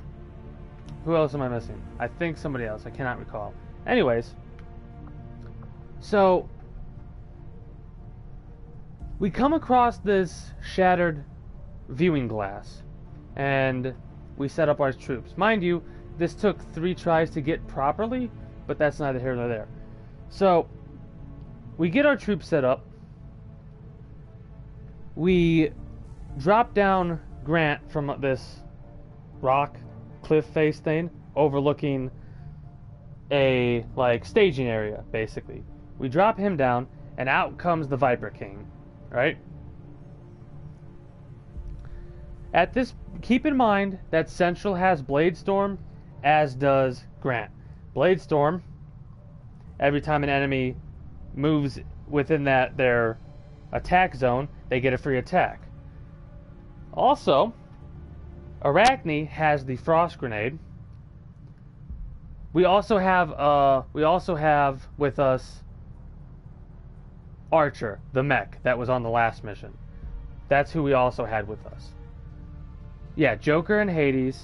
A: who else am I missing? I think somebody else. I cannot recall. Anyways, so we come across this shattered viewing glass, and we set up our troops. Mind you, this took 3 tries to get properly, but that's neither here nor there. So we get our troops set up. We drop down Grant from this rock cliff face thing overlooking a staging area, basically. We drop him down, and out comes the Viper King, right? At this, keep in mind that Central has Blade Storm, as does Grant. Blade Storm, every time an enemy moves within their attack zone, they get a free attack. Also, Arachne has the Frost Grenade. We also have with us Archer, the mech that was on the last mission. That's who we also had with us. Yeah, Joker and Hades.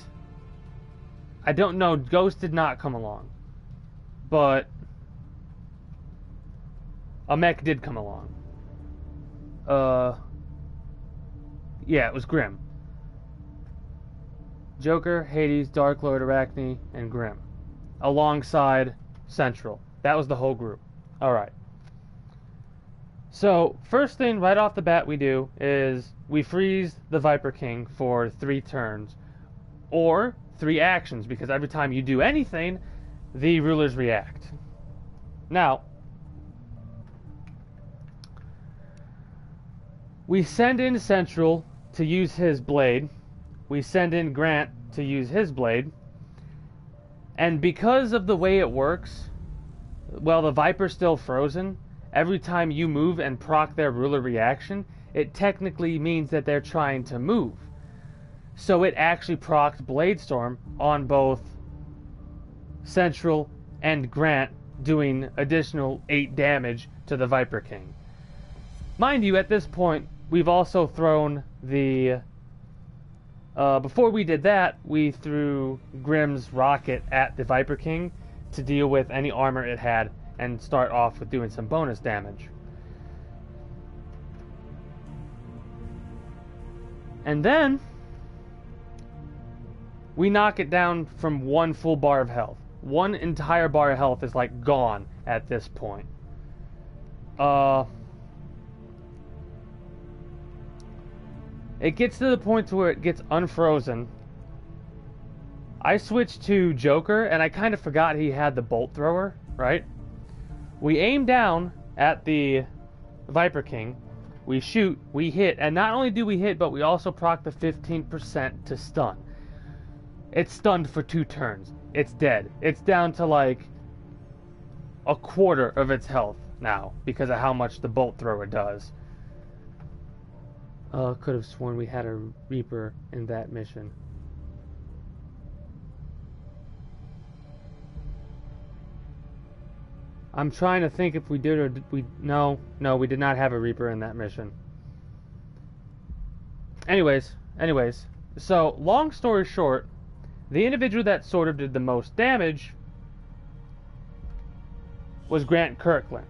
A: I don't know, Ghost did not come along. But a mech did come along. Yeah, it was Grim. Joker, Hades, Dark Lord, Arachne, and Grim. Alongside Central. That was the whole group. Alright. So, first thing right off the bat we do is we freeze the Viper King for 3 turns. Or 3 actions, because every time you do anything, the rulers react. Now, we send in Central to use his blade. We send in Grant to use his blade. And because of the way it works, well, the Viper's still frozen. Every time you move and proc their ruler reaction, it technically means that they're trying to move. So it actually procced Blade Storm on both Central and Grant, doing additional 8 damage to the Viper King. Mind you, at this point, we've also thrown the... before we did that, we threw Grimm's rocket at the Viper King to deal with any armor it had and start off with doing some bonus damage. And then we knock it down from 1 full bar of health. 1 entire bar of health is gone at this point. It gets to the point to where it gets unfrozen. I switched to Joker, and I kind of forgot he had the bolt thrower, right? We aim down at the Viper King. we shoot, we hit, and not only do we hit, but we also proc the 15% to stun. It's stunned for 2 turns. It's dead. It's down to like a quarter of its health now because of how much the bolt thrower does. Could have sworn we had a Reaper in that mission. I'm trying to think if we did or did we... No, we did not have a Reaper in that mission. Anyways. So, long story short, the individual that sort of did the most damage was Grant Kirkland,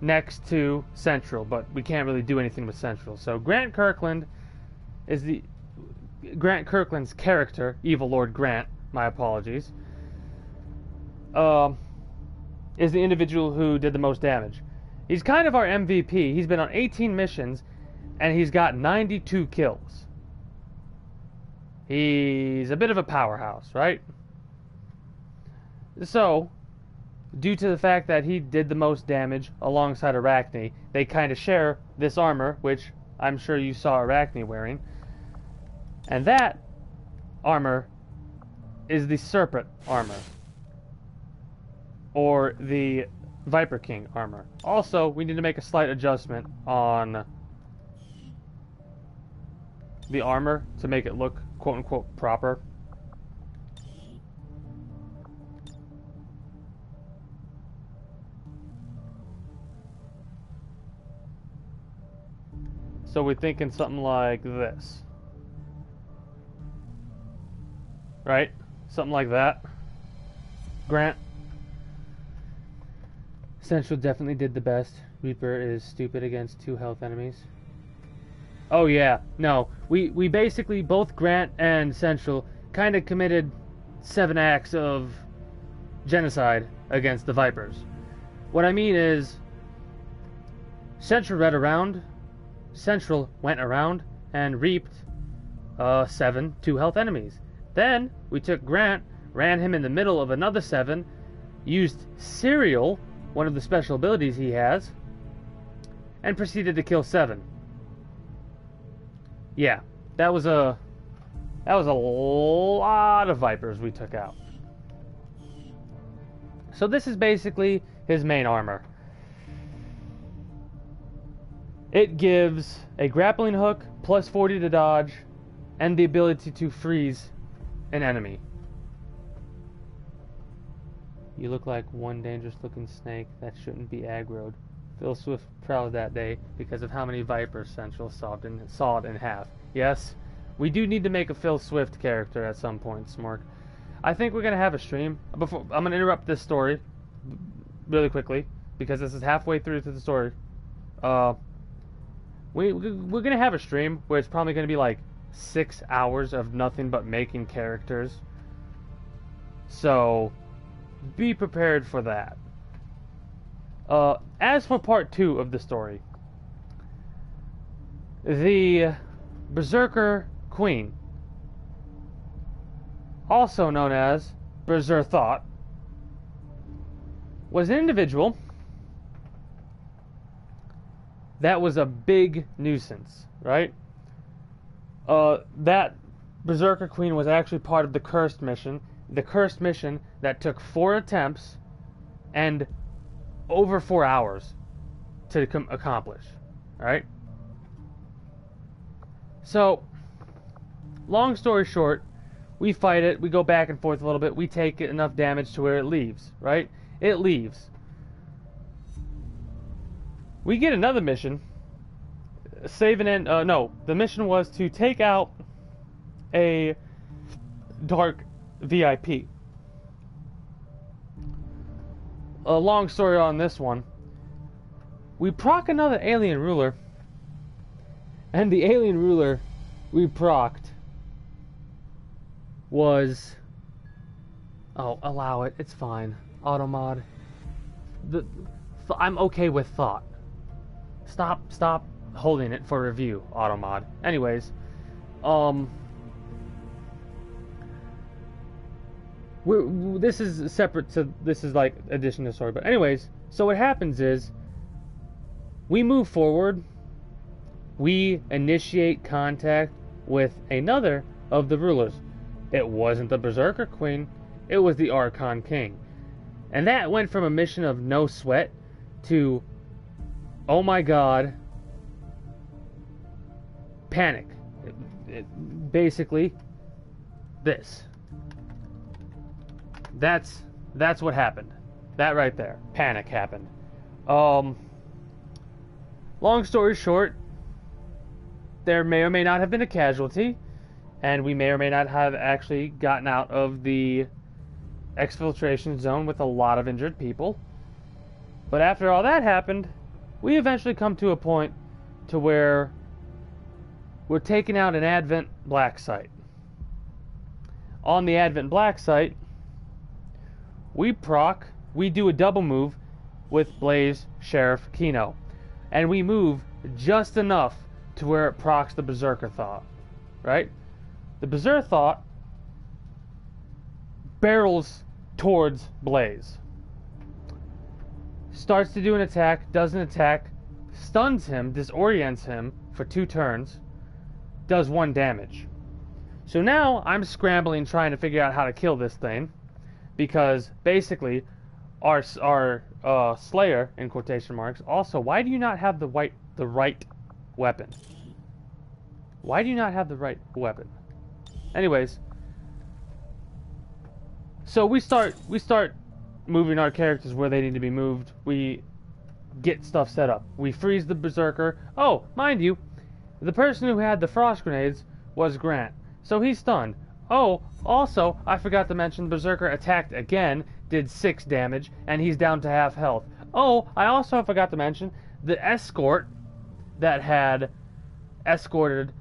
A: next to Central, but we can't really do anything with Central. So Grant Kirkland's character, Evil Lord Grant, my apologies, is the individual who did the most damage. He's kind of our MVP. He's been on 18 missions, and he's got 92 kills. He's a bit of a powerhouse, right? So, due to the fact that he did the most damage alongside Arachne, they kind of share this armor, which I'm sure you saw Arachne wearing. And that armor is the Serpent armor, or the Viper King armor. Also, we need to make a slight adjustment on the armor to make it look quote-unquote proper. So we're thinking something like this. Right? Something like that. Grant. Central definitely did the best. Reaper is stupid against 2 health enemies. Oh yeah, no. We basically, both Grant and Central, kind of committed 7 acts of genocide against the Vipers. What I mean is, Central went around and reaped 7 2 health enemies. Then we took Grant, ran him in the middle of another 7, used Serial, one of the special abilities he has, and proceeded to kill 7. Yeah, that was a lot of Vipers we took out. So this is basically his main armor. It gives a grappling hook, plus 40 to dodge, and the ability to freeze an enemy. You look like one dangerous looking snake that shouldn't be aggroed. Phil Swift proud that day because of how many Vipers Central sawed in half. Yes, we do need to make a Phil Swift character at some point, Smork. I think we're going to have a stream. I'm going to interrupt this story really quickly because this is halfway through to the story. We're going to have a stream where it's probably going to be like 6 hours of nothing but making characters. So, be prepared for that. As for part 2 of the story, the Berserker Queen, also known as Berserker Thought, was an individual that was a big nuisance, right? That Berserker Queen was actually part of the Cursed mission. The Cursed mission that took 4 attempts and over 4 hours to accomplish, right? So, long story short, we fight it, we go back and forth a little bit, we take enough damage to where it leaves, right? It leaves. We get another mission, the mission was to take out a Dark VIP. A long story on this one. We proc another alien ruler, and the alien ruler we procced was... Oh, allow it. It's fine. Automod. I'm okay with thought. Stop holding it for review, Automod. Anyways, this is separate to, this is like addition to the story, but anyways, so what happens is we move forward we initiate contact with another of the rulers. It wasn't the Berserker Queen, it was the Archon King. And that went from a mission of no sweat to, oh my god, panic. Basically, this. That's what happened. That right there. Panic happened. Long story short, there may or may not have been a casualty, and we may or may not have actually gotten out of the exfiltration zone with a lot of injured people. But after all that happened, we eventually come to a point to where we're taking out an Advent Black site. On the Advent Black site, we do a double move with Blaze, Sheriff, Kino. And we move just enough to where it procs the Berserker Thought. Right? The Berserker Thought barrels towards Blaze. Starts to do an attack, does an attack, stuns him, disorients him for 2 turns, does 1 damage. So now I'm scrambling trying to figure out how to kill this thing, because basically our Slayer, in quotation marks, also, why do you not have the right weapon? Why do you not have the right weapon? Anyways, so we start moving our characters where they need to be moved. We get stuff set up. We freeze the Berserker. Oh, mind you, the person who had the frost grenades was Grant, so he's stunned. Oh, also, I forgot to mention, Berserker attacked again, did 6 damage, and he's down to half health. Oh, I also forgot to mention, the escort that had escorted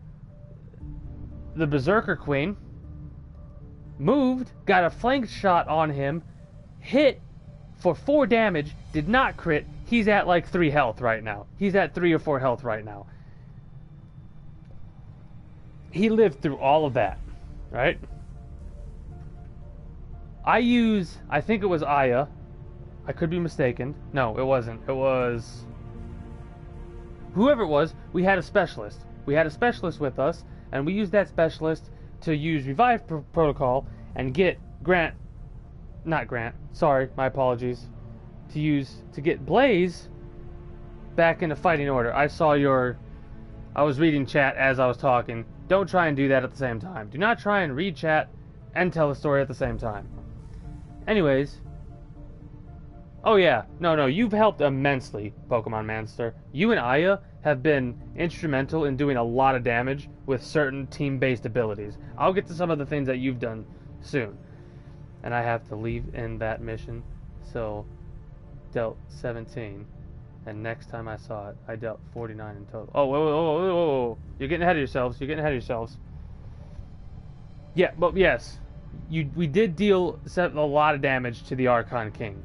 A: the Berserker Queen moved, got a flank shot on him, hit for 4 damage, did not crit. He's at like 3 health right now. He's at 3 or 4 health right now. He lived through all of that, right? I think it was Aya. I could be mistaken. No, it wasn't. It was whoever it was. We had a specialist. We had a specialist with us, and we used that specialist to use revive protocol and get sorry, my apologies, to get Blaze back into fighting order. I was reading chat as I was talking. Don't try and do that at the same time. Do not try and read chat and tell the story at the same time. Anyways, oh yeah, no, you've helped immensely, Pokemon Manster. You and Aya have been instrumental in doing a lot of damage with certain team-based abilities. I'll get to some of the things that you've done soon. And I have to leave in that mission, so dealt 17. And next time I saw it, I dealt 49 in total. Oh, whoa. You're getting ahead of yourselves. Yeah, but yes, we did deal a lot of damage to the Archon King,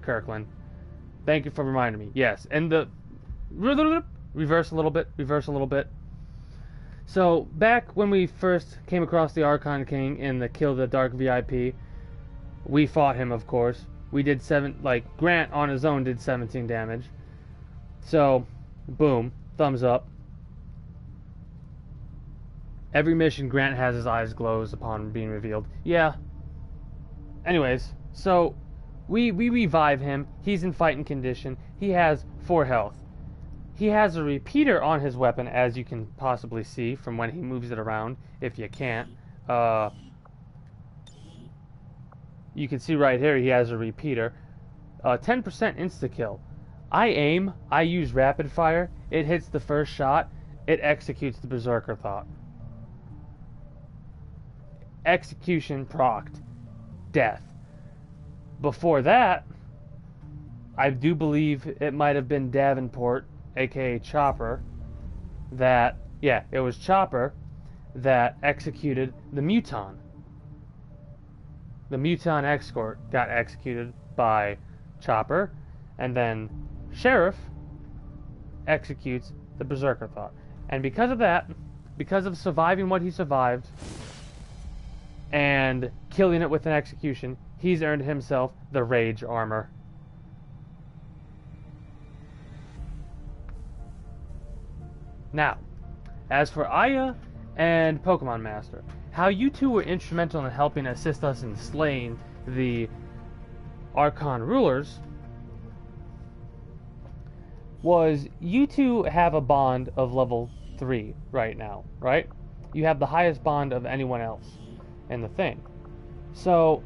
A: Kirkland. Thank you for reminding me. Yes, and the reverse a little bit. So back when we first came across the Archon King in the Kill the Dark VIP, we fought him, of course. We did Grant on his own did 17 damage. So, boom, thumbs up. Every mission, Grant has his eyes glows upon being revealed. Yeah. Anyways, so we revive him. He's in fighting condition. He has 4 health. He has a repeater on his weapon, as you can possibly see from when he moves it around, if you can't. You can see right here he has a repeater. 10% insta-kill. I use rapid fire, it hits the first shot, it executes the Berserker Thought. Execution procced. Death. Before that, I do believe it might have been Davenport, aka Chopper, it was Chopper that executed the Muton. The Muton escort got executed by Chopper, and then Sheriff executes the Berserker Thought. And because of that, because of surviving what he survived and killing it with an execution, he's earned himself the Rage Armor. Now, As for Aya and Pokemon Master, how you two were instrumental in helping assist us in slaying the Archon rulers was you two have a bond of level 3 right now, right? You have the highest bond of anyone else in the thing. So,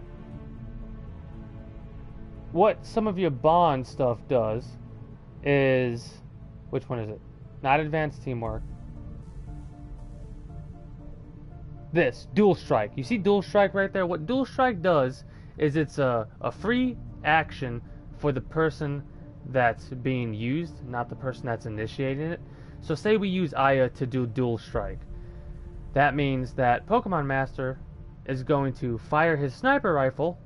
A: what some of your bond stuff does is... Which one is it? Not advanced teamwork. This, Dual Strike. You see Dual Strike right there? What Dual Strike does is it's a free action for the person that's being used, not the person that's initiating it. So say we use Aya to do Dual Strike. That means that Pokemon Master is going to fire his sniper rifle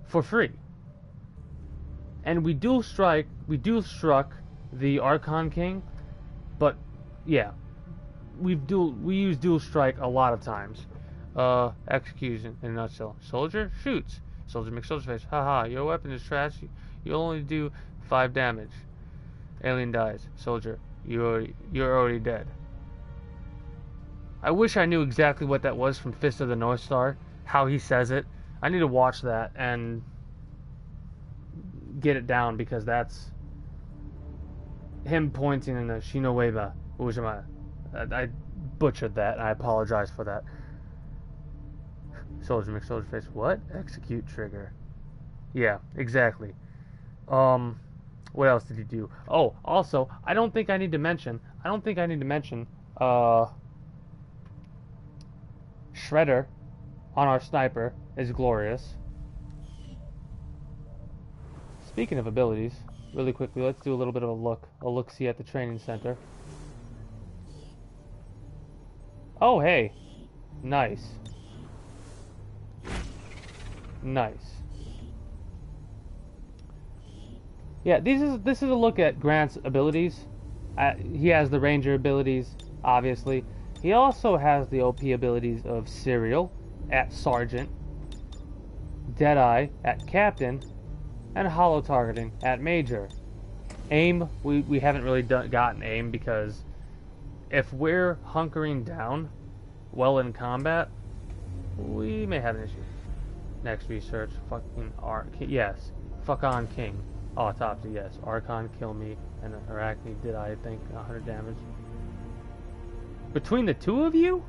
A: for free. And we dual struck the Archon King, but yeah, we use dual strike a lot of times. Execution in a nutshell. Soldier shoots. Soldier makes soldier face. Haha, your weapon is trash. You only do 5 damage. Alien dies. Soldier, you're already dead. I wish I knew exactly what that was from Fist of the North Star, how he says it. I need to watch that and get it down, because that's him pointing in the Shinoweba Ujima. I butchered that. I apologize for that. Soldier makes soldier face. What? Execute trigger. Yeah, exactly. What else did he do? Oh, also, I don't think I need to mention, Shredder on our sniper is glorious. Speaking of abilities, really quickly, let's do a little bit of a look-see at the training center. Oh, hey. Nice. Nice. Yeah, this is a look at Grant's abilities. He has the Ranger abilities, obviously. He also has the OP abilities of Serial at Sergeant, Deadeye at Captain, and Hollow Targeting at Major. Aim, we haven't really gotten aim, because if we're hunkering down well in combat, we may have an issue. Next research, fucking yes, fuck on King. Autopsy, yes. Archon, kill me, and Arachne did, I think, 100 damage. Between the two of you?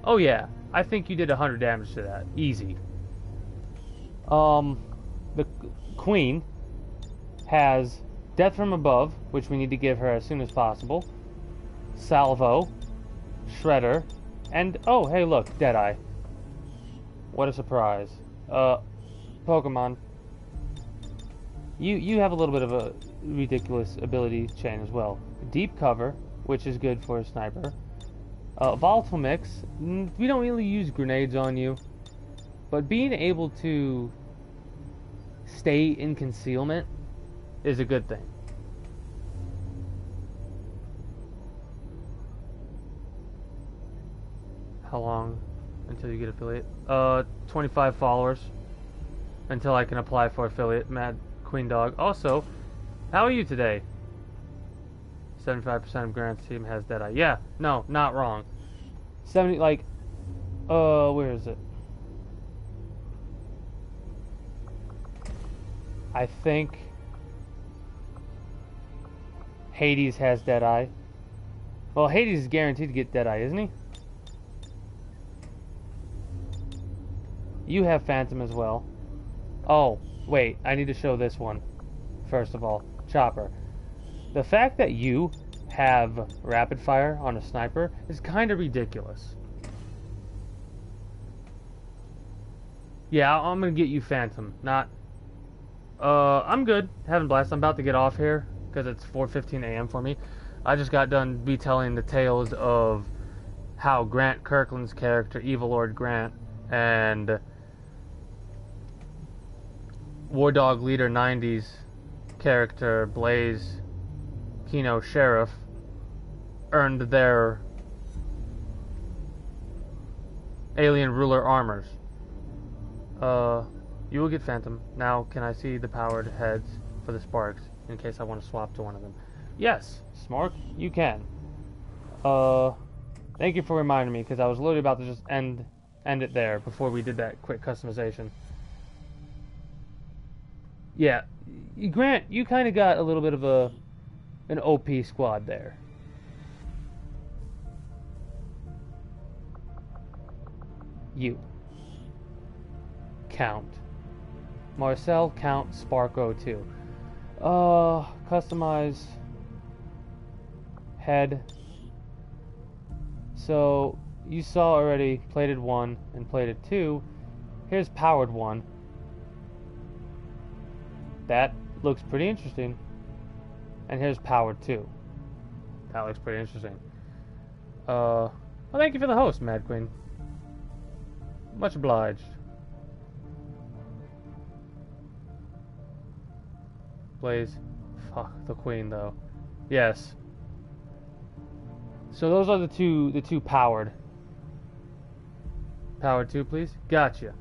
A: Oh yeah, I think you did 100 damage to that. Easy. The Queen has Death from Above, which we need to give her as soon as possible. Salvo, Shredder, and oh hey look, Deadeye. What a surprise. Pokemon. You have a little bit of a ridiculous ability chain as well. Deep Cover, which is good for a sniper. Volatile Mix, we don't really use grenades on you, but being able to stay in concealment is a good thing. How long until you get affiliate? 25 followers until I can apply for affiliate. Mad Queen Dog. Also, how are you today? 75% of Grant's team has Deadeye. Yeah, no, not wrong. 70, like, where is it? I think Hades has Deadeye. Well, Hades is guaranteed to get Deadeye, isn't he? You have Phantom as well. Oh, wait, I need to show this one. First of all, Chopper. The fact that you have rapid fire on a sniper is kind of ridiculous. Yeah, I'm gonna get you Phantom, not... I'm good, having blast. I'm about to get off here, because it's 4:15 a.m. for me. I just got done retelling the tales of how Grant Kirkland's character, Evil Lord Grant, and War Dog Leader 90's character, Blaze Kino Sheriff, earned their alien ruler armors. You will get Phantom. Now, can I see the powered heads for the Sparks, in case I want to swap to one of them? Yes, Smart, you can. Thank you for reminding me, because I was literally about to just end it there before we did that quick customization. Yeah, Grant, you kind of got a little bit of an OP squad there. You. Count. Marcel, Count, Spark 02. Customize. Head. So, you saw already plated 1 and plated 2. Here's powered 1. That looks pretty interesting. And here's powered 2. That looks pretty interesting. Well, thank you for the host, Mad Queen. Much obliged. Blaze. Fuck, the Queen, though. Yes. So those are the two powered. Powered 2, please. Gotcha.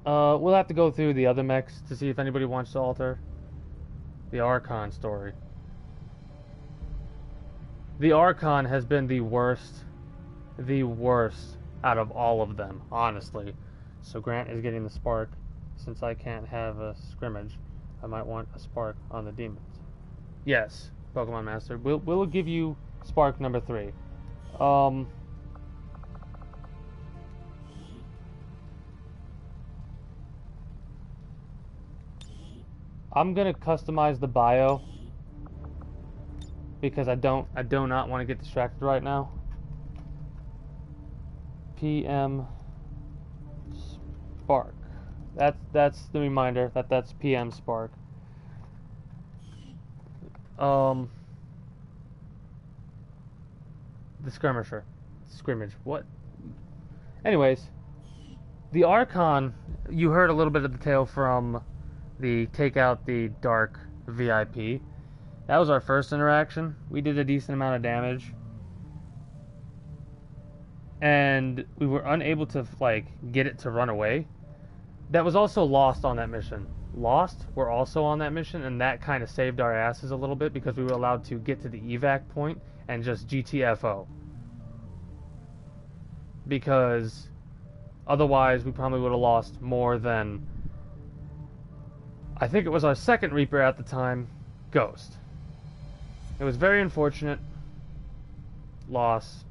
A: We'll have to go through the other mechs to see if anybody wants to alter the Archon story. The Archon has been the worst out of all of them, honestly. So Grant is getting the Spark. Since I can't have a scrimmage, I might want a Spark on the demons. Yes, Pokemon Master. We'll give you Spark number 3. I'm gonna customize the bio because I do not want to get distracted right now. PM Spark. That's the reminder that's PM Spark. The skirmisher. Scrimmage. What? Anyways, the Archon, you heard a little bit of the tale from the Take Out the Dark VIP. That was our first interaction. We did a decent amount of damage. And we were unable to, like, get it to run away. That was also Lost on that mission. Lost were also on that mission, and that kind of saved our asses a little bit because we were allowed to get to the evac point and just GTFO. Because otherwise we probably would have lost more than, I think it was our second Reaper at the time, Ghost. It was very unfortunate loss,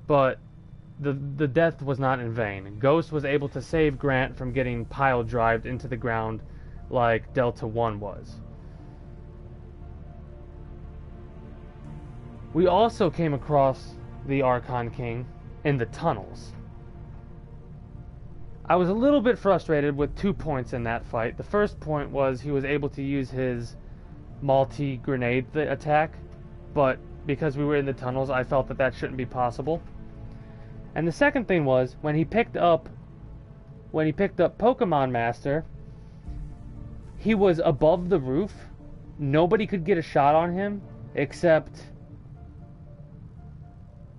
A: but the death was not in vain. Ghost was able to save Grant from getting pile-drived into the ground like Delta 1 was. We also came across the Archon King in the tunnels. I was a little bit frustrated with 2 points in that fight. The first point was he was able to use his multi-grenade attack, but because we were in the tunnels, I felt that shouldn't be possible. And the second thing was, when he picked up Pokemon Master, he was above the roof. Nobody could get a shot on him except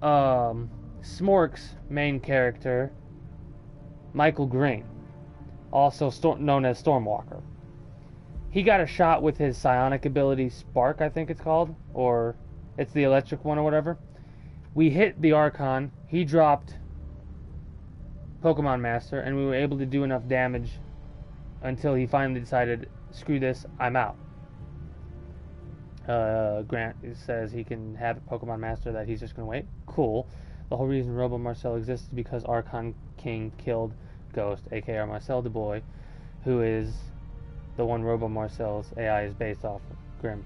A: Smork's main character, Michael Green, also known as Stormwalker. He got a shot with his psionic ability, Spark, I think it's called, or it's the electric one or whatever. We hit the Archon, he dropped Pokemon Master, and we were able to do enough damage until he finally decided, screw this, I'm out. Grant says he can have a Pokemon Master, that he's just going to wait. Cool. The whole reason Robo Marcel exists is because Archon King killed Ghost, aka Marcel the Boy, who is the one Robo Marcel's AI is based off of. Grim.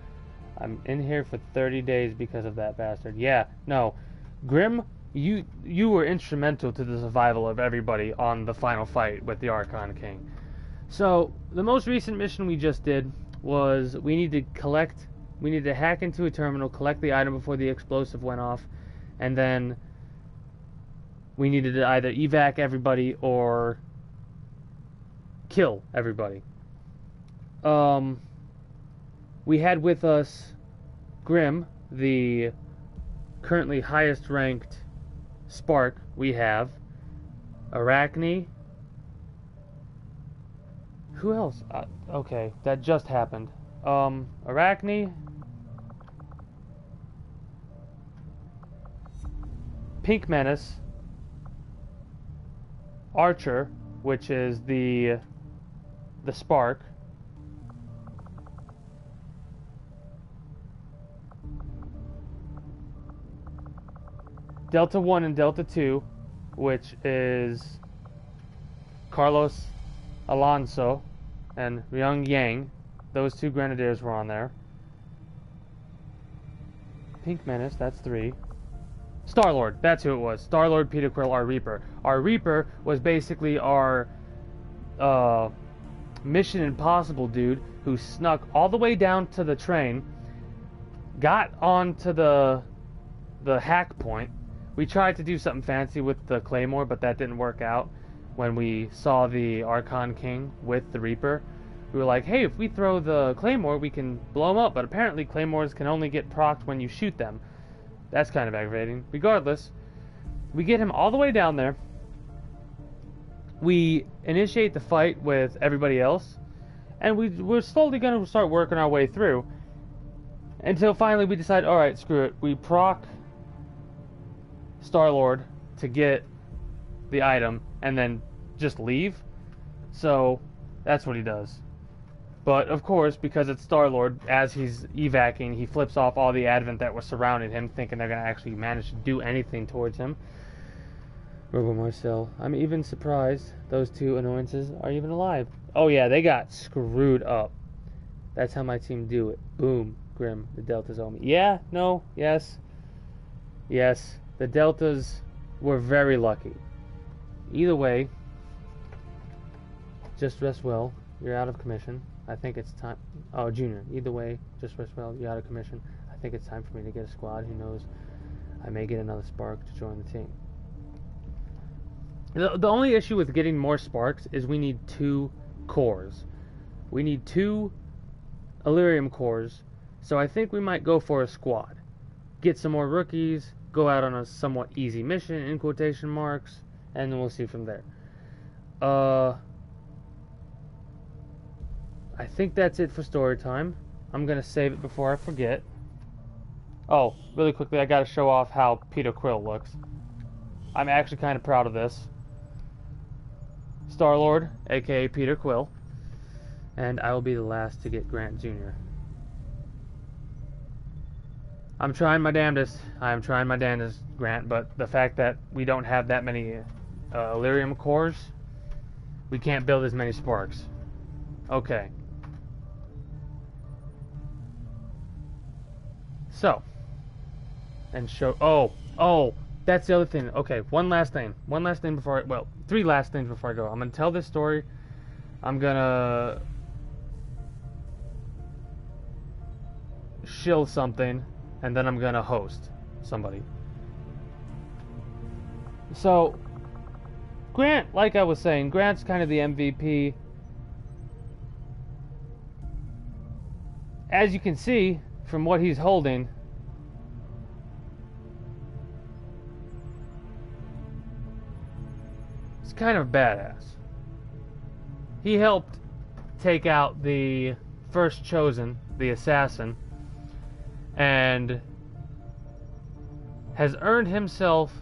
A: I'm in here for 30 days because of that bastard. Yeah, no. Grim, you were instrumental to the survival of everybody on the final fight with the Archon King. So, the most recent mission we just did was we need to hack into a terminal, collect the item before the explosive went off, and then we needed to either evac everybody or kill everybody. We had with us Grim, the currently highest ranked Spark we have. Arachne. Who else? Okay, that just happened. Arachne, Pink Menace, Archer, which is the Spark, Delta 1 and Delta 2, which is Carlos Alonso and Ryung Yang. Those 2 Grenadiers were on there. Pink Menace, that's 3. Star-Lord, that's who it was. Star-Lord, Peter Quill, our Reaper. Our Reaper was basically our Mission Impossible dude who snuck all the way down to the train, got onto the hack point. We tried to do something fancy with the Claymore, but that didn't work out. When we saw the Archon King with the Reaper, we were like, hey, if we throw the Claymore, we can blow them up. But apparently Claymores can only get procced when you shoot them. That's kind of aggravating. Regardless, we get him all the way down there. We initiate the fight with everybody else. And we're slowly going to start working our way through. Until finally we decide, alright, screw it. We proc Star-Lord to get the item and then just leave. So that's what he does. But of course, because it's Star-Lord, as he's evacing, he flips off all the Advent that was surrounding him, thinking they're going to actually manage to do anything towards him. Robo Marcel, I'm even surprised those 2 annoyances are even alive. Oh yeah, they got screwed up. That's how my team do it. Boom. Grim, the Deltas owe me. Yeah, no, yes. Yes, the Deltas were very lucky. Either way, just rest well. You're out of commission. I think it's time. Oh, Junior. Either way, just rest well. You're out of commission. I think it's time for me to get a squad. Who knows? I may get another spark to join the team. The only issue with getting more sparks is we need 2 cores. We need 2 Illyrium cores. So I think we might go for a squad. Get some more rookies. Go out on a somewhat easy mission, in quotation marks. And then we'll see from there. I think that's it for story time. I'm going to save it before I forget. Oh, really quickly, I got to show off how Peter Quill looks. I'm actually kind of proud of this. Star-Lord, aka Peter Quill. And I will be the last to get Grant Jr. I'm trying my damnedest. I'm trying my damnedest, Grant, but the fact that we don't have that many Illyrium cores, we can't build as many sparks. Okay. So, and show, oh, that's the other thing. Okay, one last thing before I, well, 3 last things before I go. I'm going to tell this story. I'm going to shill something, and then I'm going to host somebody. So, Grant, like I was saying, Grant's kind of the MVP. As you can see from what he's holding, it's kind of badass. He helped take out the first chosen, the assassin, and has earned himself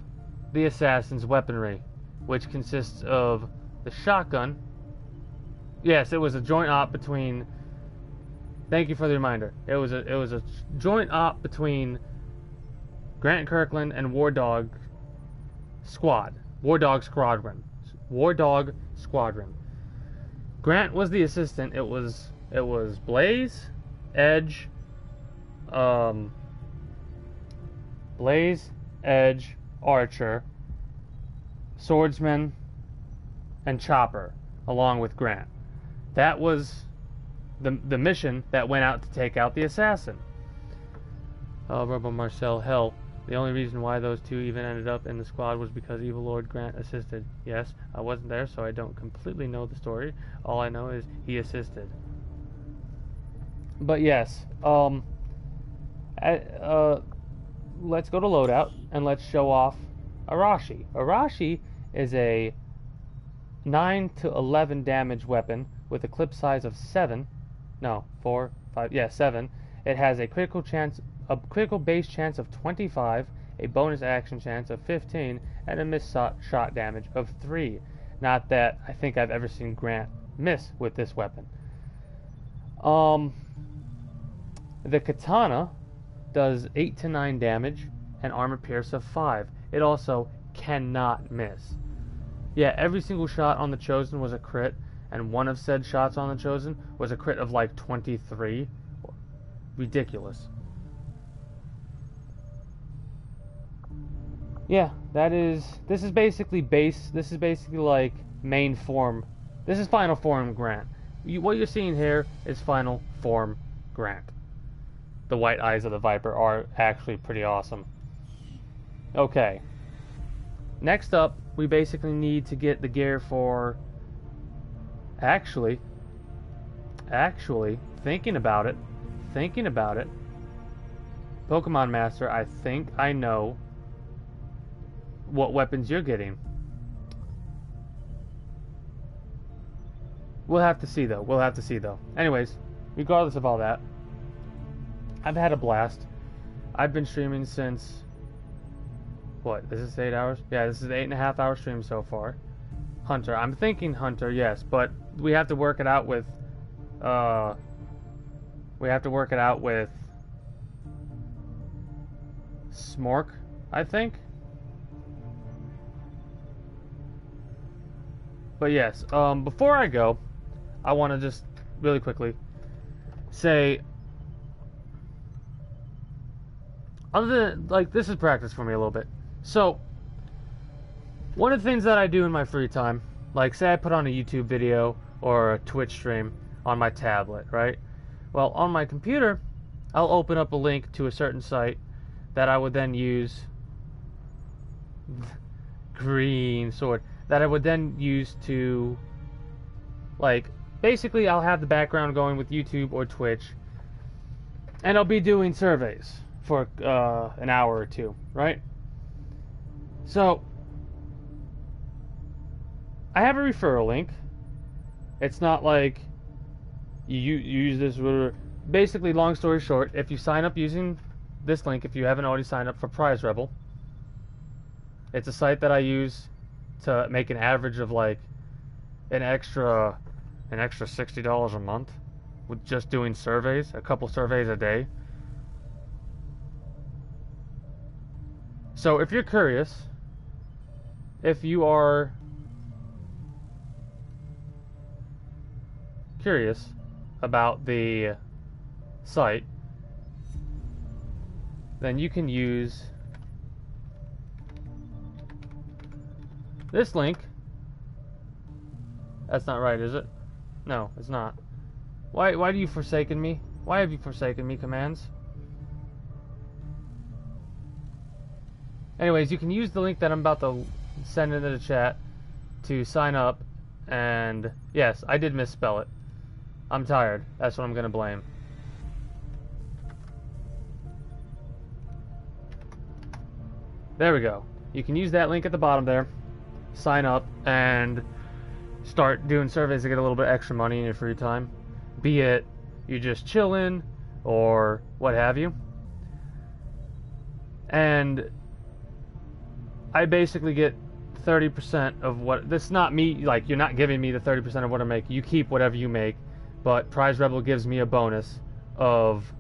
A: the assassin's weaponry, which consists of the shotgun. Yes, it was a joint op between. Thank you for the reminder. It was a joint op between Grant Kirkland and War Dog Squadron. Grant was the assistant. It was Blaze, Edge, Archer, Swordsman, and Chopper, along with Grant. That was the mission that went out to take out the assassin. Robo Marcel, hell, the only reason why those 2 even ended up in the squad was because Evil Lord Grant assisted. Yes, I wasn't there, so I don't completely know the story. All I know is he assisted. But yes, let's go to loadout and let's show off Arashi. Arashi is a 9 to 11 damage weapon with a clip size of 7. No, 4, 5, yeah, 7. It has a critical base chance of 25, a bonus action chance of 15, and a missed shot damage of 3. Not that I think I've ever seen Grant miss with this weapon. The katana does 8 to 9 damage and armor pierce of 5. It also cannot miss. Yeah, every single shot on the Chosen was a crit, and one of said shots on the Chosen was a crit of like 23. Ridiculous. Yeah, this is basically like main form. This is final form Grant. What you're seeing here is final form Grant. The white eyes of the Viper are actually pretty awesome. Okay. Next up, we basically need to get the gear for... Actually, thinking about it, Pokemon Master, I think I know what weapons you're getting. We'll have to see though. Anyways, regardless of all that, I've had a blast. I've been streaming since... What, is this 8 hours? Yeah, this is an 8.5 hour stream so far. Hunter. I'm thinking Hunter, yes, but we have to work it out with... Smork, I think? But yes, before I go, I want to just really quickly say... Other than, like, this is practice for me a little bit. So, one of the things that I do in my free time, like, say I put on a YouTube video or a Twitch stream on my tablet, right? Well, on my computer, I'll open up a link to a certain site that I would then use... Green sword. That I would then use to... Like, basically I'll have the background going with YouTube or Twitch, and I'll be doing surveys for an hour or two, right? So, I have a referral link. It's not like you use this. Basically, long story short, if you sign up using this link, if you haven't already signed up for Prize Rebel, it's a site that I use to make an average of like an extra $60 a month with just doing surveys, a couple surveys a day. So if you're curious, if you are curious about the site, then you can use this link. That's not right, is it? No, it's not. Why do you forsaken me? Why have you forsaken me, commands? Anyways, you can use the link that I'm about to send into the chat to sign up, and yes, I did misspell it. I'm tired. That's what I'm gonna blame. There we go. You can use that link at the bottom there, sign up, and start doing surveys to get a little bit extra money in your free time. Be it you're just chilling or what have you. And I basically get 30% of what... This is not me, like, you're not giving me the 30% of what I make. You keep whatever you make, but Prize Rebel gives me a bonus of...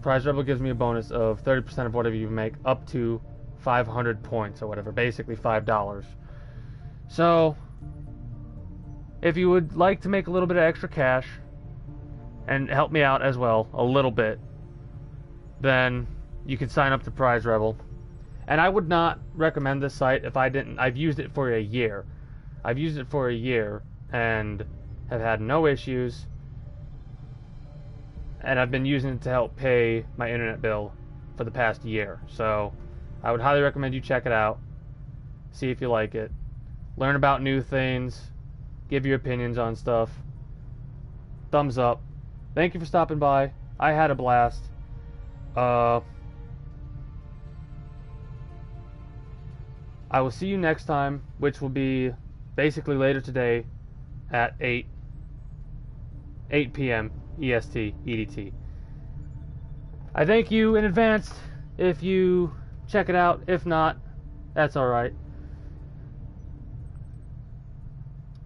A: Prize Rebel gives me a bonus of 30% of whatever you make, up to 500 points or whatever, basically $5. So, if you would like to make a little bit of extra cash, and help me out as well, a little bit, then you can sign up to Prize Rebel. And I would not recommend this site if I didn't... I've used it for a year. I've used it for a year and have had no issues. And I've been using it to help pay my internet bill for the past year. So, I would highly recommend you check it out. See if you like it. Learn about new things. Give your opinions on stuff. Thumbs up. Thank you for stopping by. I had a blast. I will see you next time, which will be basically later today at 8 p.m. EST, EDT. I thank you in advance. if you check it out. If not, that's alright.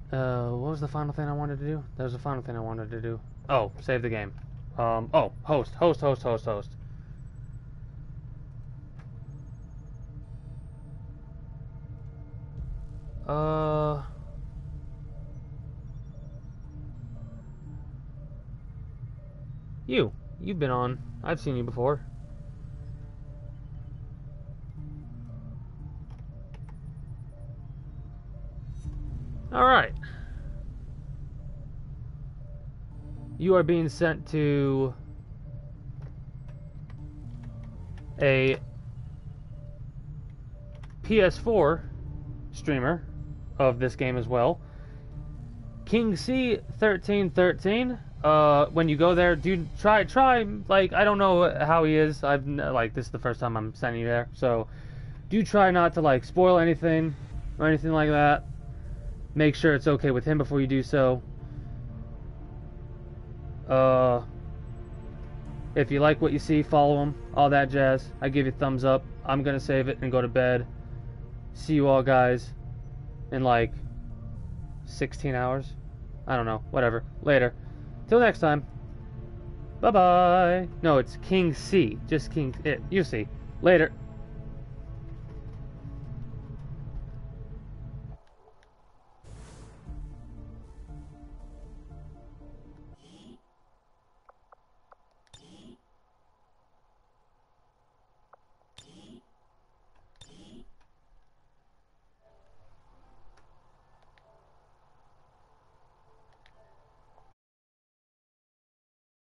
A: What was the final thing I wanted to do? That was the final thing I wanted to do. Oh, save the game. Oh, host. You've been on. I've seen you before. Alright. You are being sent to a PS4 streamer of this game as well. King C 1313. When you go there, dude, try, like, I don't know how he is. Like, this is the first time I'm sending you there. So, do try not to, like, spoil anything or anything like that. Make sure it's okay with him before you do so. If you like what you see, follow him. All that jazz. I give you a thumbs up. I'm gonna save it and go to bed. See you all, guys, in, like, 16 hours? I don't know. Whatever. Later. Till next time. Bye-bye. No, it's King C. Just King... you see. Later.